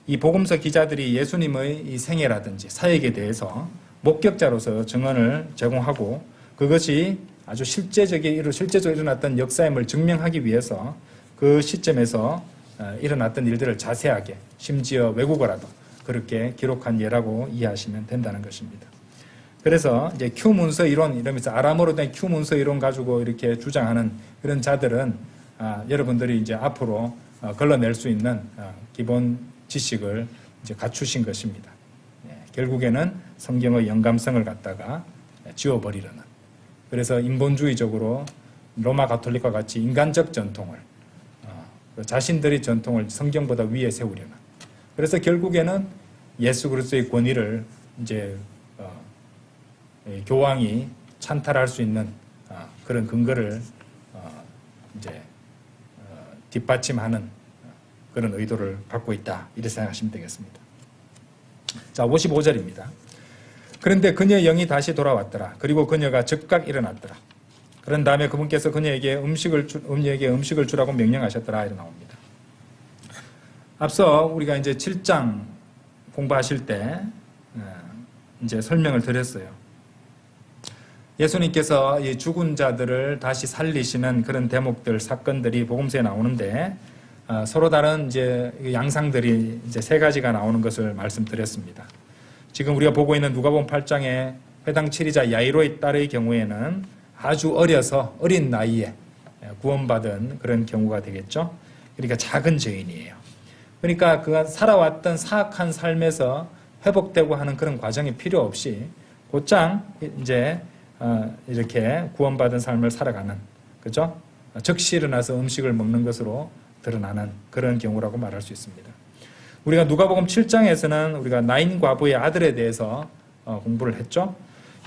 이 복음서 기자들이 예수님의 이 생애라든지 사역에 대해서 목격자로서 증언을 제공하고 그것이 아주 실제적으로 일어났던 역사임을 증명하기 위해서 그 시점에서 일어났던 일들을 자세하게, 심지어 외국어라도 그렇게 기록한 예라고 이해하시면 된다는 것입니다. 그래서 이제 Q 문서 이론 이러면서 아람어로 된 Q 문서 이론 가지고 이렇게 주장하는 그런 자들은 여러분들이 이제 앞으로 걸러낼 수 있는 기본 지식을 이제 갖추신 것입니다. 결국에는 성경의 영감성을 갖다가 지워버리려는, 그래서 인본주의적으로 로마 가톨릭과 같이 인간적 전통을 자신들의 전통을 성경보다 위에 세우려는, 그래서 결국에는 예수 그리스도의 권위를 이제 교황이 찬탈할 수 있는 그런 근거를 이제 뒷받침하는 그런 의도를 갖고 있다, 이렇게 생각하시면 되겠습니다. 자, 55절입니다. 그런데 그녀의 영이 다시 돌아왔더라. 그리고 그녀가 즉각 일어났더라. 그런 다음에 그분께서 그녀에게 음식을 주라고 명령하셨더라, 이렇게 나옵니다. 앞서 우리가 이제 7장 공부하실 때 이제 설명을 드렸어요. 예수님께서 이 죽은 자들을 다시 살리시는 그런 대목들, 사건들이 복음서에 나오는데 서로 다른 이제 양상들이 이제 세 가지가 나오는 것을 말씀드렸습니다. 지금 우리가 보고 있는 누가복음 8장의 회당 치리자 야이로의 딸의 경우에는 아주 어린 나이에 구원받은 그런 경우가 되겠죠. 그러니까 작은 죄인이에요. 그러니까 그가 살아왔던 사악한 삶에서 회복되고 하는 그런 과정이 필요 없이 곧장 이제 이렇게 구원받은 삶을 살아가는, 그죠? 즉시 일어나서 음식을 먹는 것으로 드러나는 그런 경우라고 말할 수 있습니다. 우리가 누가복음 7장에서는 우리가 나인 과부의 아들에 대해서 공부를 했죠.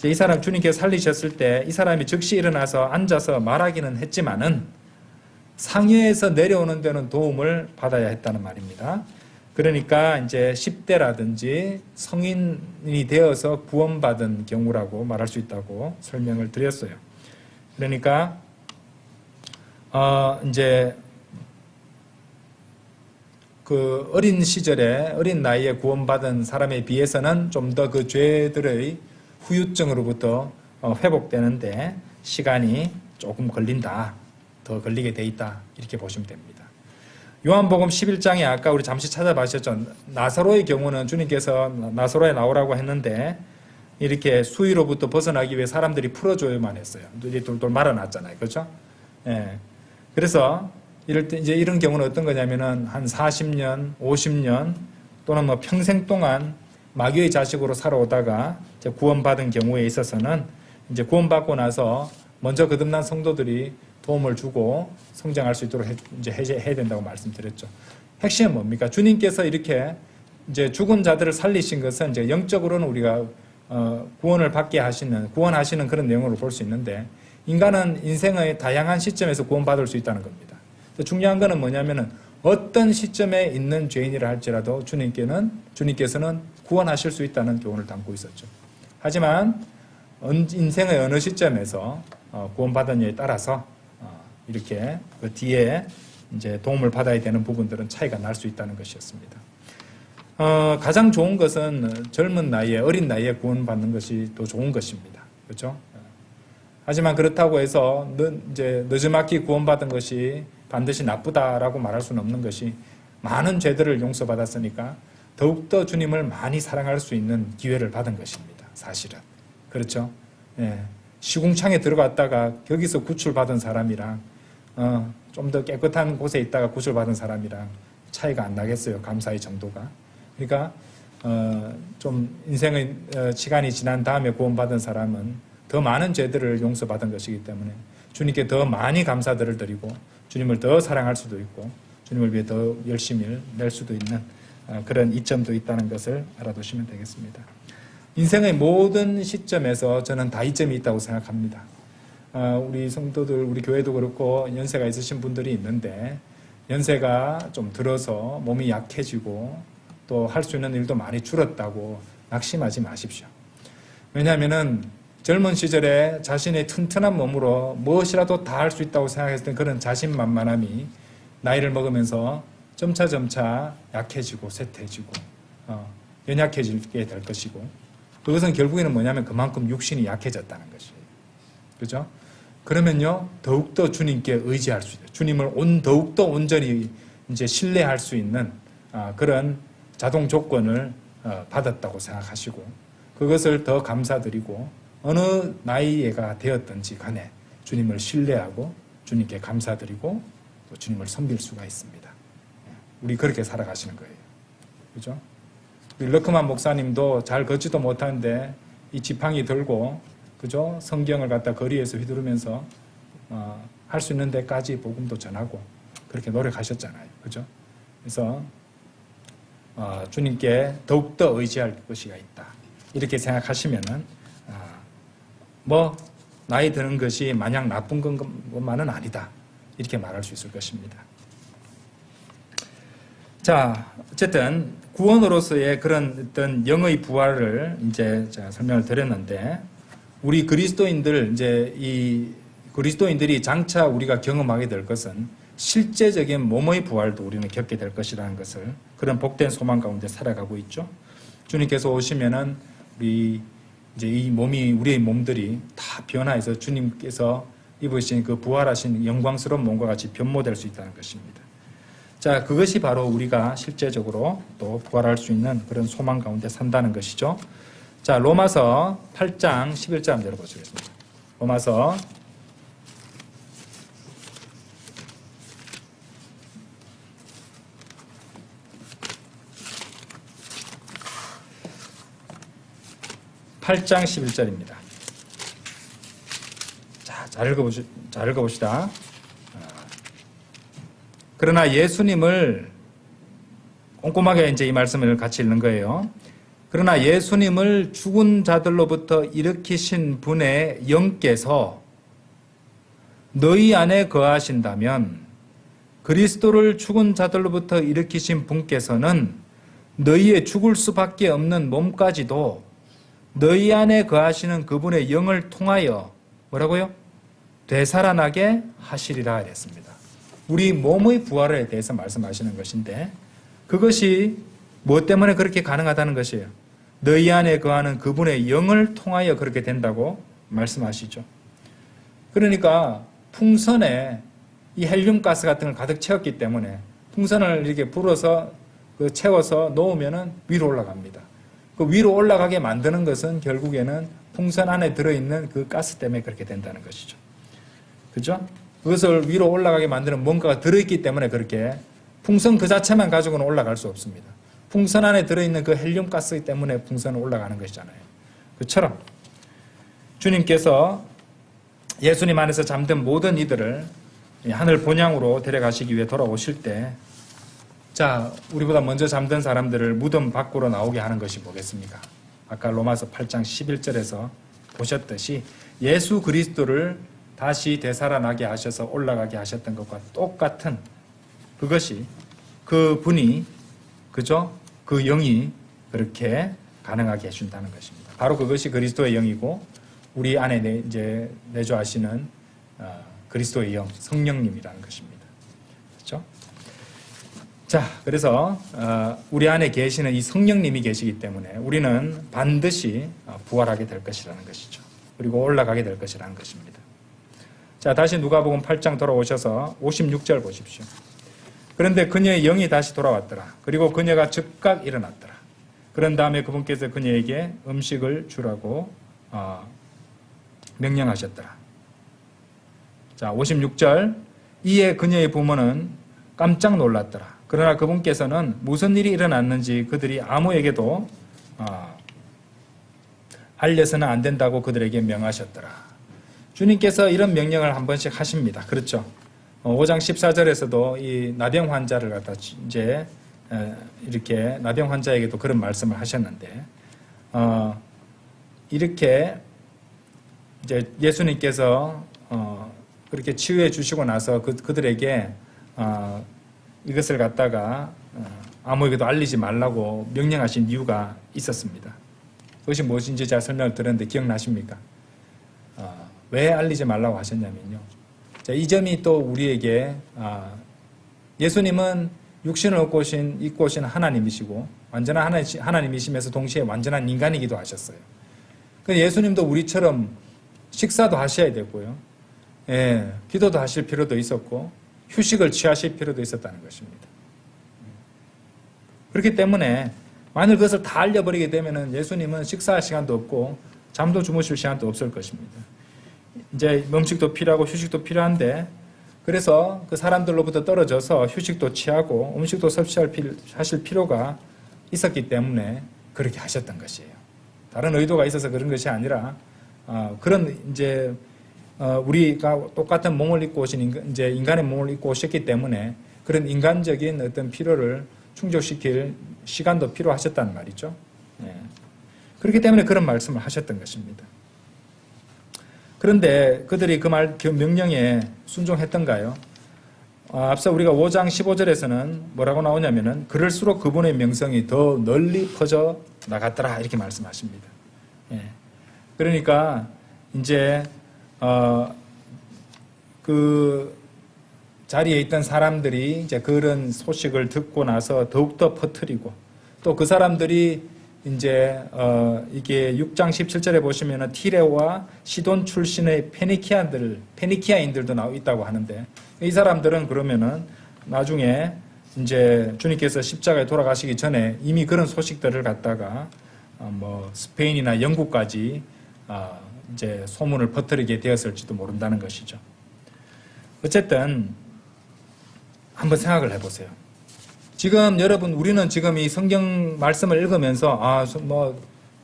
이 사람 주님께서 살리셨을 때 이 사람이 즉시 일어나서 앉아서 말하기는 했지만은 상여에서 내려오는 데는 도움을 받아야 했다는 말입니다. 그러니까 이제 10대라든지 성인이 되어서 구원받은 경우라고 말할 수 있다고 설명을 드렸어요. 그러니까 이제 그 어린 시절에 어린 나이에 구원받은 사람에 비해서는 좀 더 그 죄들의 후유증으로부터 회복되는데 시간이 조금 걸린다, 더 걸리게 돼 있다, 이렇게 보시면 됩니다. 요한복음 11장에 아까 우리 잠시 찾아보셨죠. 나사로의 경우는 주님께서 나사로에 나오라고 했는데 이렇게 수위로부터 벗어나기 위해 사람들이 풀어줘야만 했어요. 눈이 돌돌 말아놨잖아요, 그렇죠? 예. 그래서 이럴 때 이제 이런 경우는 어떤 거냐면은 한 40년, 50년 또는 뭐 평생 동안 마귀의 자식으로 살아오다가 이제 구원받은 경우에 있어서는 이제 구원받고 나서 먼저 거듭난 성도들이 도움을 주고 성장할 수 있도록 이제 해야 된다고 말씀드렸죠. 핵심은 뭡니까? 주님께서 이렇게 이제 죽은 자들을 살리신 것은 이제 영적으로는 우리가 구원을 받게 하시는, 구원하시는 그런 내용으로 볼 수 있는데 인간은 인생의 다양한 시점에서 구원받을 수 있다는 겁니다. 중요한 거는 뭐냐면은 어떤 시점에 있는 죄인이라 할지라도 주님께서는 구원하실 수 있다는 교훈을 담고 있었죠. 하지만 인생의 어느 시점에서 구원받은 이에 따라서 이렇게 그 뒤에 이제 도움을 받아야 되는 부분들은 차이가 날 수 있다는 것이었습니다. 가장 좋은 것은 젊은 나이에, 어린 나이에 구원받는 것이 더 좋은 것입니다. 그렇죠? 하지만 그렇다고 해서 이제 늦지막히 구원받은 것이 반드시 나쁘다라고 말할 수는 없는 것이 많은 죄들을 용서받았으니까 더욱더 주님을 많이 사랑할 수 있는 기회를 받은 것입니다. 사실은. 그렇죠? 예. 시궁창에 들어갔다가 거기서 구출받은 사람이랑 좀 더 깨끗한 곳에 있다가 구출받은 사람이랑 차이가 안 나겠어요. 감사의 정도가. 그러니까 좀 인생의 시간이 지난 다음에 구원받은 사람은 더 많은 죄들을 용서받은 것이기 때문에 주님께 더 많이 감사들을 드리고 주님을 더 사랑할 수도 있고 주님을 위해 더 열심히 낼 수도 있는 그런 이점도 있다는 것을 알아두시면 되겠습니다. 인생의 모든 시점에서 저는 다 이점이 있다고 생각합니다. 우리 성도들, 우리 교회도 그렇고 연세가 있으신 분들이 있는데 연세가 좀 들어서 몸이 약해지고 또 할 수 있는 일도 많이 줄었다고 낙심하지 마십시오. 왜냐하면은 젊은 시절에 자신의 튼튼한 몸으로 무엇이라도 다 할 수 있다고 생각했던 그런 자신만만함이 나이를 먹으면서 점차 약해지고 쇠퇴해지고 연약해지게 될 것이고 그것은 결국에는 뭐냐면 그만큼 육신이 약해졌다는 것이에요. 그죠? 그러면요 더욱더 주님께 의지할 수 있어요. 주님을 더욱더 온전히 이제 신뢰할 수 있는 그런 자동 조건을 받았다고 생각하시고 그것을 더 감사드리고 어느 나이가 되었든지 간에 주님을 신뢰하고 주님께 감사드리고 또 주님을 섬길 수가 있습니다. 우리 그렇게 살아가시는 거예요. 그죠? 우리 러크만 목사님도 잘 걷지도 못하는데 이 지팡이 들고 그죠? 성경을 갖다 거리에서 휘두르면서 할 수 있는 데까지 복음도 전하고 그렇게 노력하셨잖아요. 그죠? 그래서 주님께 더욱더 의지할 것이가 있다. 이렇게 생각하시면은 뭐 나이 드는 것이 마냥 나쁜 것만은 아니다. 이렇게 말할 수 있을 것입니다. 자, 어쨌든 구원으로서의 그런 어떤 영의 부활을 이제 제가 설명을 드렸는데 우리 그리스도인들 이제 이 그리스도인들이 장차 우리가 경험하게 될 것은 실제적인 몸의 부활도 우리는 겪게 될 것이라는 것을 그런 복된 소망 가운데 살아가고 있죠. 주님께서 오시면은 우리 이제 이 몸이 우리의 몸들이 다 변화해서 주님께서 입으신 그 부활하신 영광스러운 몸과 같이 변모될 수 있다는 것입니다. 자, 그것이 바로 우리가 실제적으로 또 부활할 수 있는 그런 소망 가운데 산다는 것이죠. 자, 로마서 8장 11절 한번 열어보시겠습니다. 로마서 8장 11절입니다. 자, 잘 읽어봅시다. 그러나 예수님을 꼼꼼하게 이제 이 말씀을 같이 읽는 거예요. 그러나 예수님을 죽은 자들로부터 일으키신 분의 영께서 너희 안에 거하신다면 그리스도를 죽은 자들로부터 일으키신 분께서는 너희의 죽을 수밖에 없는 몸까지도 너희 안에 거하시는 그분의 영을 통하여 뭐라고요? 되살아나게 하시리라 이랬습니다. 우리 몸의 부활에 대해서 말씀하시는 것인데 그것이 무엇 때문에 그렇게 가능하다는 것이에요. 너희 안에 거하는 그분의 영을 통하여 그렇게 된다고 말씀하시죠. 그러니까 풍선에 이 헬륨 가스 같은 걸 가득 채웠기 때문에 풍선을 이렇게 불어서 채워서 놓으면 위로 올라갑니다. 그 위로 올라가게 만드는 것은 결국에는 풍선 안에 들어있는 그 가스 때문에 그렇게 된다는 것이죠. 그죠? 그것을 위로 올라가게 만드는 뭔가가 들어있기 때문에 그렇게 풍선 그 자체만 가지고는 올라갈 수 없습니다. 풍선 안에 들어있는 그 헬륨 가스 때문에 풍선은 올라가는 것이잖아요. 그처럼 주님께서 예수님 안에서 잠든 모든 이들을 하늘 본향으로 데려가시기 위해 돌아오실 때 자, 우리보다 먼저 잠든 사람들을 무덤 밖으로 나오게 하는 것이 뭐겠습니까? 아까 로마서 8장 11절에서 보셨듯이 예수 그리스도를 다시 되살아나게 하셔서 올라가게 하셨던 것과 똑같은 그것이 그 분이 그죠? 그 영이 그렇게 가능하게 해준다는 것입니다. 바로 그것이 그리스도의 영이고 우리 안에 이제 내주하시는 그리스도의 영, 성령님이라는 것입니다. 그렇죠? 자, 그래서 우리 안에 계시는 이 성령님이 계시기 때문에 우리는 반드시 부활하게 될 것이라는 것이죠. 그리고 올라가게 될 것이라는 것입니다. 자, 다시 누가복음 8장 돌아오셔서 56절 보십시오. 그런데 그녀의 영이 다시 돌아왔더라. 그리고 그녀가 즉각 일어났더라. 그런 다음에 그분께서 그녀에게 음식을 주라고 명령하셨더라. 자, 56절. 이에 그녀의 부모는 깜짝 놀랐더라. 그러나 그분께서는 무슨 일이 일어났는지 그들이 아무에게도 알려서는 안 된다고 그들에게 명하셨더라. 주님께서 이런 명령을 한 번씩 하십니다. 그렇죠? 5장 14절에서도 이 나병 환자를 갖다 이제 이렇게 나병 환자에게도 그런 말씀을 하셨는데 이렇게 이제 예수님께서 그렇게 치유해 주시고 나서 그들에게 이것을 갖다가 아무에게도 알리지 말라고 명령하신 이유가 있었습니다. 그것이 무엇인지 제가 설명을 드렸는데 기억나십니까? 왜 알리지 말라고 하셨냐면요. 자, 이 점이 또 우리에게 예수님은 육신을 입고 오신 하나님이시고 완전한 하나님이시면서 동시에 완전한 인간이기도 하셨어요. 예수님도 우리처럼 식사도 하셔야 되고요. 예, 기도도 하실 필요도 있었고 휴식을 취하실 필요도 있었다는 것입니다. 그렇기 때문에 만일 그것을 다 알려버리게 되면 예수님은 식사할 시간도 없고 잠도 주무실 시간도 없을 것입니다. 이제 음식도 필요하고 휴식도 필요한데 그래서 그 사람들로부터 떨어져서 휴식도 취하고 음식도 섭취하실 필요가 있었기 때문에 그렇게 하셨던 것이에요. 다른 의도가 있어서 그런 것이 아니라 그런 이제 우리가 똑같은 몸을 입고 오신 이제 인간의 몸을 입고 오셨기 때문에 그런 인간적인 어떤 필요를 충족시킬 시간도 필요하셨단 말이죠. 네. 그렇기 때문에 그런 말씀을 하셨던 것입니다. 그런데 그들이 그 명령에 순종했던가요? 앞서 우리가 5장 15절에서는 뭐라고 나오냐면은 그럴수록 그분의 명성이 더 널리 퍼져 나갔더라 이렇게 말씀하십니다. 예. 그러니까 이제 그 자리에 있던 사람들이 이제 그런 소식을 듣고 나서 더욱더 퍼뜨리고 또 그 사람들이 이제 이게 6장 17절에 보시면은 티레와 시돈 출신의 페니키아인들도 있다고 하는데 이 사람들은 그러면은 나중에 이제 주님께서 십자가에 돌아가시기 전에 이미 그런 소식들을 갖다가 뭐 스페인이나 영국까지 이제 소문을 퍼뜨리게 되었을지도 모른다는 것이죠. 어쨌든 한번 생각을 해보세요. 지금 여러분 우리는 지금 이 성경 말씀을 읽으면서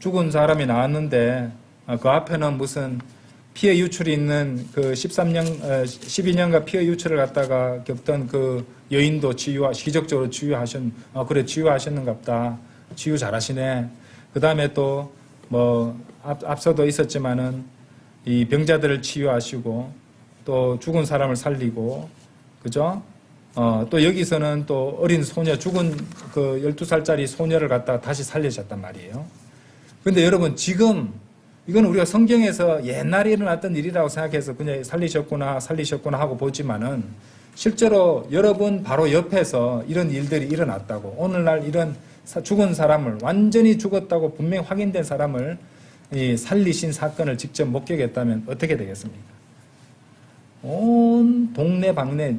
죽은 사람이 나왔는데 그 앞에는 무슨 피해 유출이 있는 그 12년간 피해 유출을 갖다가 겪던 그 여인도 기적적으로 치유하셨는갑다. 치유 잘하시네. 그 다음에 또 뭐 앞서도 있었지만은 이 병자들을 치유하시고 또 죽은 사람을 살리고 그죠? 또 여기서는 또 어린 소녀 죽은 그 12살짜리 소녀를 갖다가 다시 살리셨단 말이에요. 근데 여러분 지금 이건 우리가 성경에서 옛날에 일어났던 일이라고 생각해서 그냥 살리셨구나 하고 보지만은 실제로 여러분 바로 옆에서 이런 일들이 일어났다고 오늘날 이런 죽은 사람을 완전히 죽었다고 분명히 확인된 사람을 살리신 사건을 직접 목격했다면 어떻게 되겠습니까? 온 동네 방네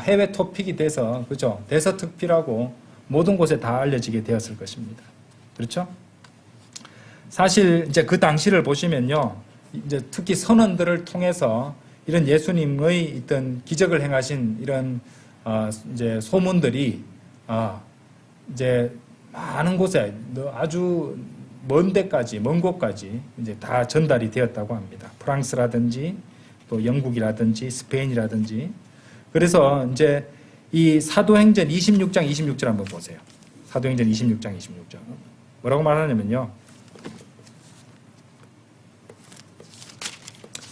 해외 토픽이 돼서 그죠? 대서특필하고 모든 곳에 다 알려지게 되었을 것입니다. 그렇죠? 사실 이제 그 당시를 보시면요, 이제 특히 선원들을 통해서 이런 예수님의 있던 기적을 행하신 이런 이제 소문들이 이제 많은 곳에 아주 먼 데까지 먼 곳까지 이제 다 전달이 되었다고 합니다. 프랑스라든지 또 영국이라든지 스페인이라든지. 그래서 이제 이 사도행전 26장 26절 한번 보세요. 사도행전 26장 26절 뭐라고 말하냐면요,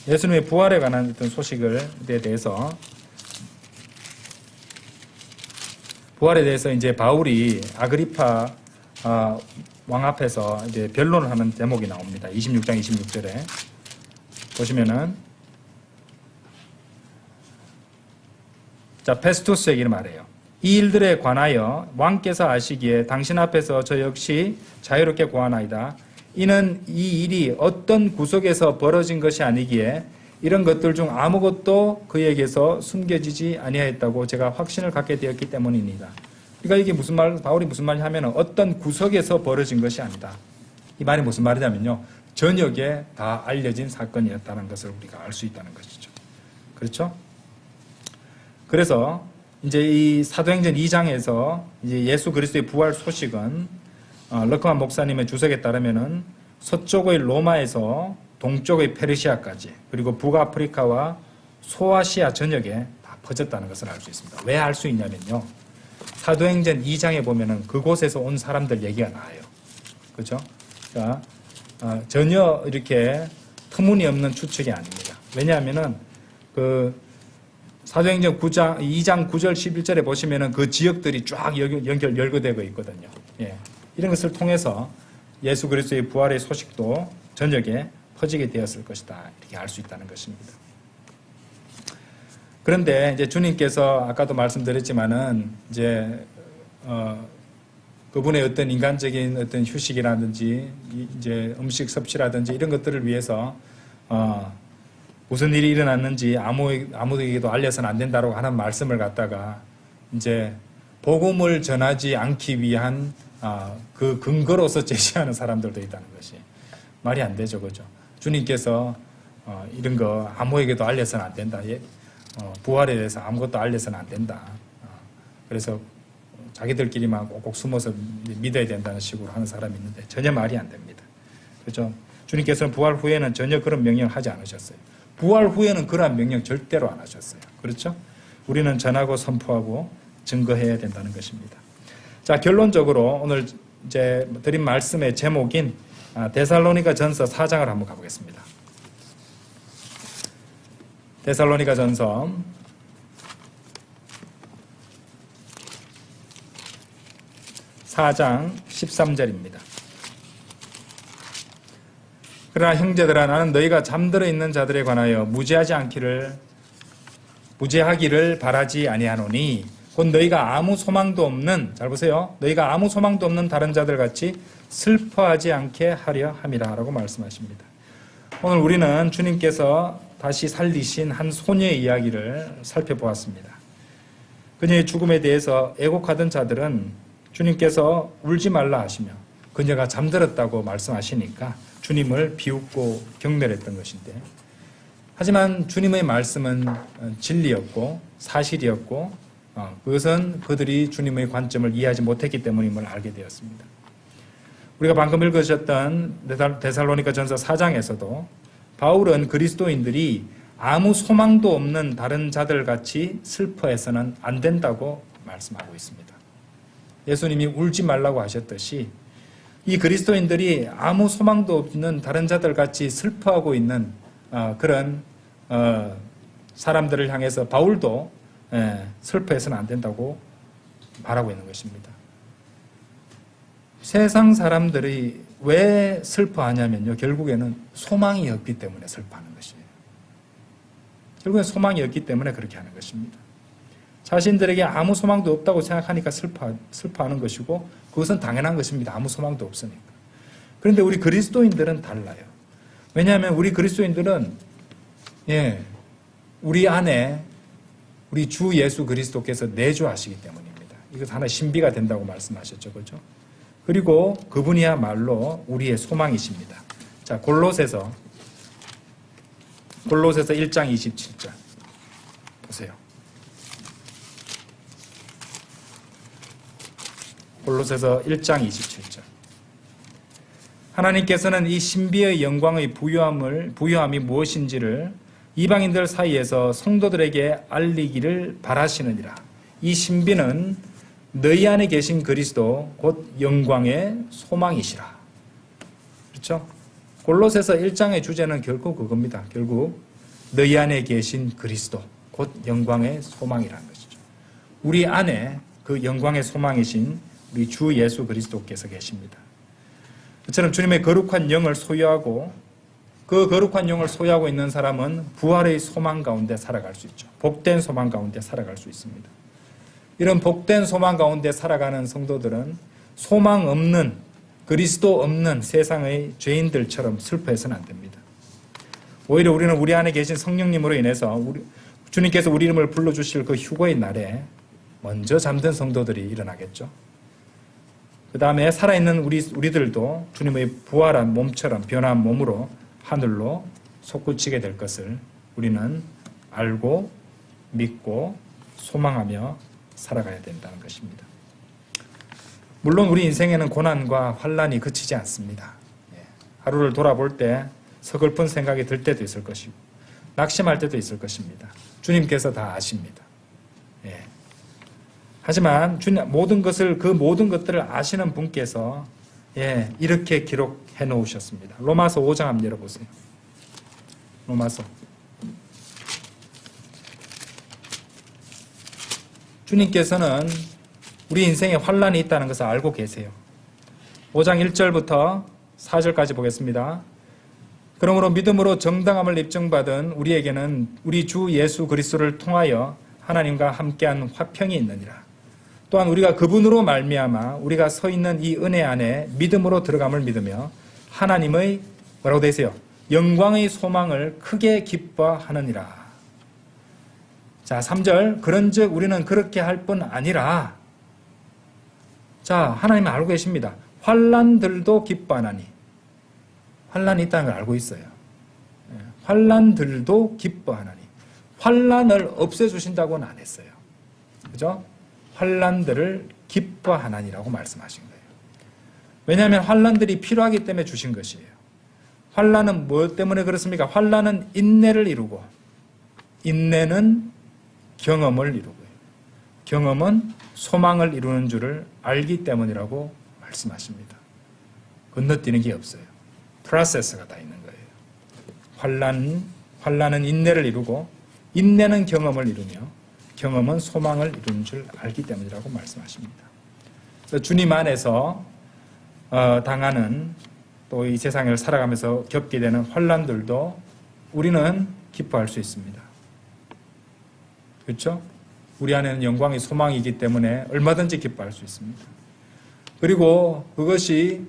예수님의 부활에 관한 어떤 소식에 대해서 부활에 대해서 이제 바울이 아그리파 왕 앞에서 이제 변론을 하는 대목이 나옵니다. 26장 26절에 보시면은 자, 페스투스에게 말해요. 이 일들에 관하여 왕께서 아시기에 당신 앞에서 저 역시 자유롭게 고하나이다. 이는 이 일이 어떤 구석에서 벌어진 것이 아니기에 이런 것들 중 아무것도 그에게서 숨겨지지 아니하였다고 제가 확신을 갖게 되었기 때문입니다. 그러니까 이게 무슨 말, 바울이 무슨 말이 하면은 어떤 구석에서 벌어진 것이 아니다. 이 말이 무슨 말이냐면요, 전역에 다 알려진 사건이었다는 것을 우리가 알 수 있다는 것이죠. 그렇죠? 그래서 이제 이 사도행전 2장에서 이제 예수 그리스도의 부활 소식은 럭커만 목사님의 주석에 따르면은 서쪽의 로마에서 동쪽의 페르시아까지 그리고 북아프리카와 소아시아 전역에 다 퍼졌다는 것을 알 수 있습니다. 왜 알 수 있냐면요, 사도행전 2장에 보면은 그곳에서 온 사람들 얘기가 나와요. 그렇죠? 그러니까 전혀 이렇게 터무니없는 추측이 아닙니다. 왜냐하면은 그 사도행전 2장 9절 11절에 보시면은 그 지역들이 쫙 열거되고 있거든요. 예. 이런 것을 통해서 예수 그리스도의 부활의 소식도 전역에 퍼지게 되었을 것이다. 이렇게 알 수 있다는 것입니다. 그런데 이제 주님께서 아까도 말씀드렸지만은 이제 그분의 어떤 인간적인 어떤 휴식이라든지 이제 음식 섭취라든지 이런 것들을 위해서 무슨 일이 일어났는지 아무에게도 알려서는 안 된다고 하는 말씀을 갖다가 이제 복음을 전하지 않기 위한 그 근거로서 제시하는 사람들도 있다는 것이 말이 안 되죠, 그죠? 주님께서 이런 거 아무에게도 알려서는 안 된다. 부활에 대해서 아무것도 알려서는 안 된다. 그래서 자기들끼리만 꼭꼭 숨어서 믿어야 된다는 식으로 하는 사람이 있는데 전혀 말이 안 됩니다. 그렇죠? 주님께서는 부활 후에는 전혀 그런 명령을 하지 않으셨어요. 부활 후에는 그러한 명령 절대로 안 하셨어요. 그렇죠? 우리는 전하고 선포하고 증거해야 된다는 것입니다. 자, 결론적으로 오늘 이제 드린 말씀의 제목인 데살로니가 전서 4장을 한번 가보겠습니다. 데살로니가 전서 4장 13절입니다. 그러나 형제들아, 나는 너희가 잠들어 있는 자들에 관하여 무죄하기를 바라지 아니하노니 곧 너희가 아무 소망도 없는, 잘 보세요, 너희가 아무 소망도 없는 다른 자들 같이 슬퍼하지 않게 하려 함이라 라고 말씀하십니다. 오늘 우리는 주님께서 다시 살리신 한 소녀의 이야기를 살펴보았습니다. 그녀의 죽음에 대해서 애곡하던 자들은 주님께서 울지 말라 하시며 그녀가 잠들었다고 말씀하시니까 주님을 비웃고 경멸했던 것인데, 하지만 주님의 말씀은 진리였고 사실이었고 그것은 그들이 주님의 관점을 이해하지 못했기 때문임을 알게 되었습니다. 우리가 방금 읽으셨던 데살로니가 전서 4장에서도 바울은 그리스도인들이 아무 소망도 없는 다른 자들 같이 슬퍼해서는 안 된다고 말씀하고 있습니다. 예수님이 울지 말라고 하셨듯이 이 그리스도인들이 아무 소망도 없는 다른 자들 같이 슬퍼하고 있는 그런 사람들을 향해서 바울도 슬퍼해서는 안 된다고 말하고 있는 것입니다. 세상 사람들이 왜 슬퍼하냐면요, 결국에는 소망이 없기 때문에 슬퍼하는 것이에요. 결국엔 소망이 없기 때문에 그렇게 하는 것입니다. 자신들에게 아무 소망도 없다고 생각하니까 슬퍼하는 것이고, 그것은 당연한 것입니다. 아무 소망도 없으니까. 그런데 우리 그리스도인들은 달라요. 왜냐하면 우리 그리스도인들은 우리 안에 우리 주 예수 그리스도께서 내주하시기 때문입니다. 이것 하나 신비가 된다고 말씀하셨죠, 그렇죠? 그리고 그분이야말로 우리의 소망이십니다. 자, 골로새서 1장 27절 보세요. 골로새서 1장 27절. 하나님께서는 이 신비의 영광의 부요함이 무엇인지를 이방인들 사이에서 성도들에게 알리기를 바라시느니라. 이 신비는 너희 안에 계신 그리스도 곧 영광의 소망이시라. 그렇죠? 골로새서 1장의 주제는 결국 그겁니다. 결국 너희 안에 계신 그리스도 곧 영광의 소망이라는 것이죠. 우리 안에 그 영광의 소망이신 우리 주 예수 그리스도께서 계십니다. 그처럼 주님의 거룩한 영을 소유하고 그 거룩한 영을 소유하고 있는 사람은 부활의 소망 가운데 살아갈 수 있죠. 복된 소망 가운데 살아갈 수 있습니다. 이런 복된 소망 가운데 살아가는 성도들은 소망 없는, 그리스도 없는 세상의 죄인들처럼 슬퍼해서는 안 됩니다. 오히려 우리는 우리 안에 계신 성령님으로 인해서 주님께서 우리 이름을 불러주실 그 휴거의 날에 먼저 잠든 성도들이 일어나겠죠. 그 다음에 살아있는 우리들도 주님의 부활한 몸처럼 변한 몸으로 하늘로 솟구치게 될 것을 우리는 알고 믿고 소망하며 살아가야 된다는 것입니다. 물론 우리 인생에는 고난과 환난이 그치지 않습니다. 하루를 돌아볼 때 서글픈 생각이 들 때도 있을 것이고 낙심할 때도 있을 것입니다. 주님께서 다 아십니다. 하지만 모든 것들을 아시는 분께서 이렇게 기록해 놓으셨습니다. 로마서 5장 한번 열어보세요. 로마서. 주님께서는 우리 인생에 환난이 있다는 것을 알고 계세요. 5장 1절부터 4절까지 보겠습니다. 그러므로 믿음으로 정당함을 입증받은 우리에게는 우리 주 예수 그리스도를 통하여 하나님과 함께한 화평이 있느니라. 또한 우리가 그분으로 말미암아 우리가 서 있는 이 은혜 안에 믿음으로 들어감을 믿으며 하나님의 뭐라고 되세요? 영광의 소망을 크게 기뻐하느니라. 자, 3절. 그런즉 우리는 그렇게 할 뿐 아니라, 자, 하나님은 알고 계십니다. 환난들도 기뻐하나니. 환난이 있다는 걸 알고 있어요. 환난들도 기뻐하나니. 환난을 없애주신다고는 안 했어요. 그죠? 환난들을 기뻐하나니라고 말씀하신 거예요. 왜냐하면 환난들이 필요하기 때문에 주신 것이에요. 환난은 뭐 때문에 그렇습니까? 환난은 인내를 이루고, 인내는 경험을 이루고요. 경험은 소망을 이루는 줄을 알기 때문이라고 말씀하십니다. 건너뛰는 게 없어요. 프로세스가 다 있는 거예요. 환난은 인내를 이루고 인내는 경험을 이루며 경험은 소망을 이루는 줄 알기 때문이라고 말씀하십니다. 그래서 주님 안에서 당하는 또 이 세상을 살아가면서 겪게 되는 환난들도 우리는 기뻐할 수 있습니다. 그렇죠? 우리 안에는 영광의 소망이기 때문에 얼마든지 기뻐할 수 있습니다. 그리고 그것이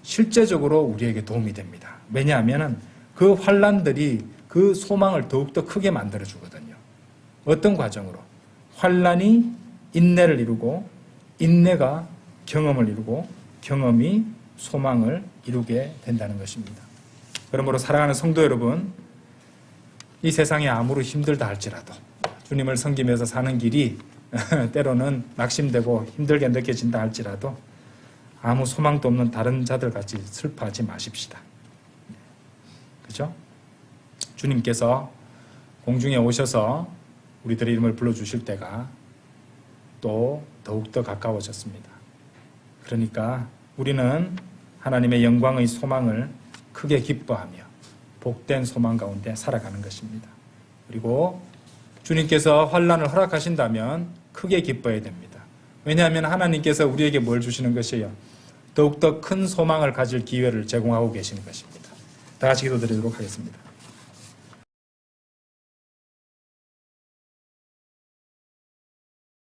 실제적으로 우리에게 도움이 됩니다. 왜냐하면 그 환난들이 그 소망을 더욱더 크게 만들어주거든요. 어떤 과정으로? 환난이 인내를 이루고 인내가 경험을 이루고 경험이 소망을 이루게 된다는 것입니다. 그러므로 사랑하는 성도 여러분, 이 세상이 아무리 힘들다 할지라도 주님을 섬기면서 사는 길이 때로는 낙심되고 힘들게 느껴진다 할지라도 아무 소망도 없는 다른 자들 같이 슬퍼하지 마십시다. 그죠? 주님께서 공중에 오셔서 우리들의 이름을 불러주실 때가 또 더욱더 가까워졌습니다. 그러니까 우리는 하나님의 영광의 소망을 크게 기뻐하며 복된 소망 가운데 살아가는 것입니다. 그리고 주님께서 환난을 허락하신다면 크게 기뻐해야 됩니다. 왜냐하면 하나님께서 우리에게 뭘 주시는 것이에요? 더욱더 큰 소망을 가질 기회를 제공하고 계시는 것입니다. 다 같이 기도드리도록 하겠습니다.